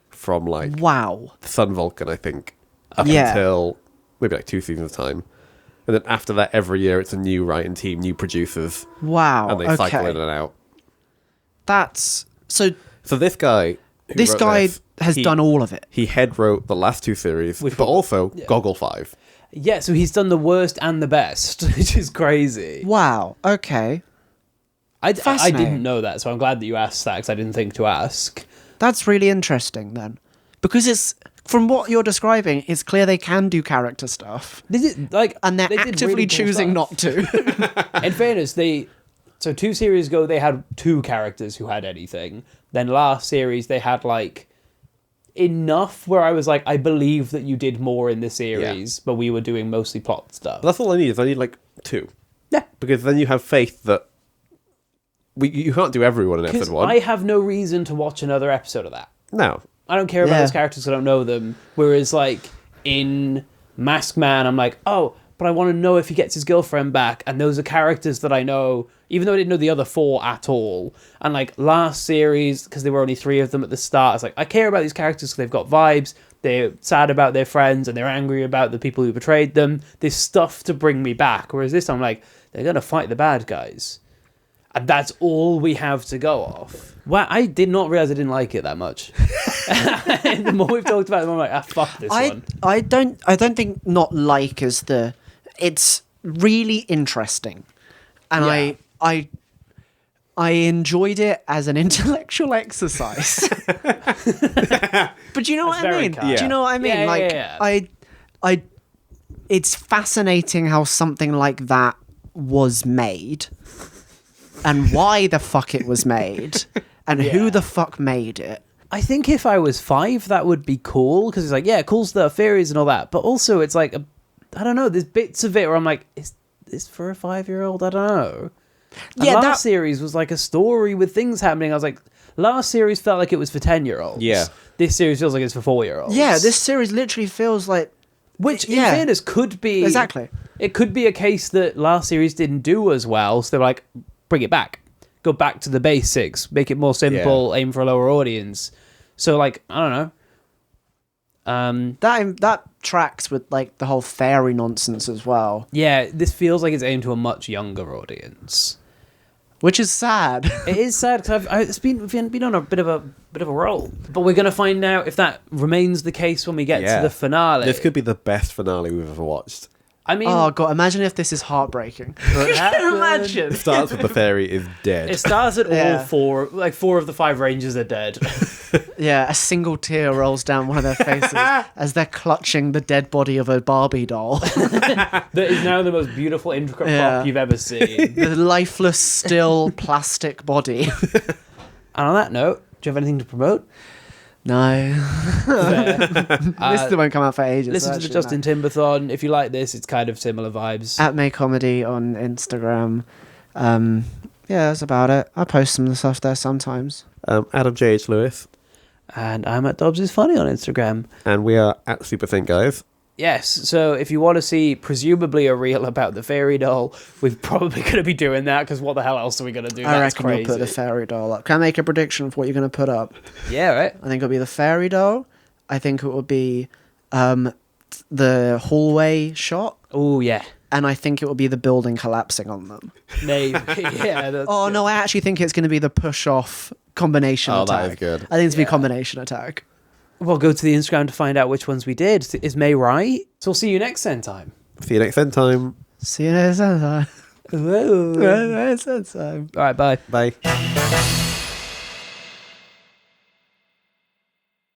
from like Wow. Sun Vulcan, I think, up Yeah. until maybe like 2 seasons of time. And then after that, every year it's a new writing team, new producers, Wow. and they cycle in and out. That's so. So this guy, who This wrote guy this, has he- done all of it. He head wrote the last 2 series, but also Goggle 5. Yeah, so he's done the worst and the best, which is crazy. Wow. Okay. I Fascinating. didn't know that, so I'm glad that you asked that, because I didn't think to ask. That's really interesting then, because it's from what you're describing, it's clear they can do character stuff, They did, like, and they're they did actively really cool choosing stuff. not to. In fairness, so 2 series ago they had 2 characters who had anything. Then last series they had like enough where I was like, I believe that you did more in the series, but we were doing mostly plot stuff. But that's all I need. Is I need like 2. Yeah. Because then you have faith that you can't do everyone in Because episode 1. I have no reason to watch another episode of that. No. I don't care about Yeah. those characters 'cause I don't know them. Whereas, like, in Masked Man, I'm like, oh, but I want to know if he gets his girlfriend back. And those are characters that I know, even though I didn't know the other 4 at all. And, like, last series, because there were only 3 of them at the start, it's like, I care about these characters because they've got vibes. They're sad about their friends and they're angry about the people who betrayed them. There's stuff to bring me back. Whereas this, I'm like, they're going to fight the bad guys. And that's all we have to go off. Wow, I did not realize I didn't like it that much. And the more we've talked about it, the more I'm like, fuck this one. I don't think not like is the. It's really interesting, and Yeah. I enjoyed it as an intellectual exercise. But do you know what I very mean? kind. Do you know what I mean? Yeah, yeah, like yeah. I it's fascinating how something like that was made and why the fuck it was made and who Yeah. the fuck made it. I think if I was 5, that would be cool, because it's like, yeah, cool stuff, fairies and all that, but also it's like, I don't know, there's bits of it where I'm like, is this for a 5-year-old? I don't know. And Yeah, last that- series was like a story with things happening. I was like, last series felt like it was for 10-year-olds. Yeah. This series feels like it's for 4-year-olds. Yeah, this series literally feels like Which, in yeah. fairness, could be... Exactly. It could be a case that last series didn't do as well, so they're like, bring it back. Go back to the basics. Make it more simple, aim for a lower audience. So, like, I don't know. that tracks with like the whole fairy nonsense as well, Yeah, this feels like it's aimed to a much younger audience. which is sad. It is sad, because it's been on a bit of a roll. But we're going to find out if that remains the case when we get to the finale. This could be the best finale we've ever watched. I mean, Oh god, imagine if this is heartbreaking. imagine. It starts with the fairy is dead. It starts at Yeah. all four, like 4 of the 5 rangers are dead. Yeah, a single tear rolls down one of their faces as they're clutching the dead body of a Barbie doll. That is now the most beautiful, intricate Yeah. prop you've ever seen. The lifeless, still plastic body. And on that note, do you have anything to promote? No. Fair. This won't come out for ages. Listen to the Justin Timberthon. If you like this, it's kind of similar vibes. At May Comedy on Instagram. Yeah, that's about it. I post some of the stuff there sometimes. Adam J.H. Lewis. And I'm at Dobbs is Funny on Instagram. And we are at Superthink Guys. Yes, so if you want to see presumably a reel about the fairy doll, we're probably going to be doing that because what the hell else are we going to do? I That's reckon crazy. you'll put the fairy doll up. Can I make a prediction of what you're going to put up? Yeah, right? I think it'll be the fairy doll. I think it will be the hallway shot. Oh, yeah. And I think it will be the building collapsing on them. Maybe. Yeah. That's Oh, good. no, I actually think it's going to be the push-off combination Oh, attack. that is good. I think it's going to be Yeah. combination attack. We'll go to the Instagram to find out which ones we did. Is May right? So we'll see you next time. See you next time. See you next time. Whoa. Next time. All right, bye. Bye.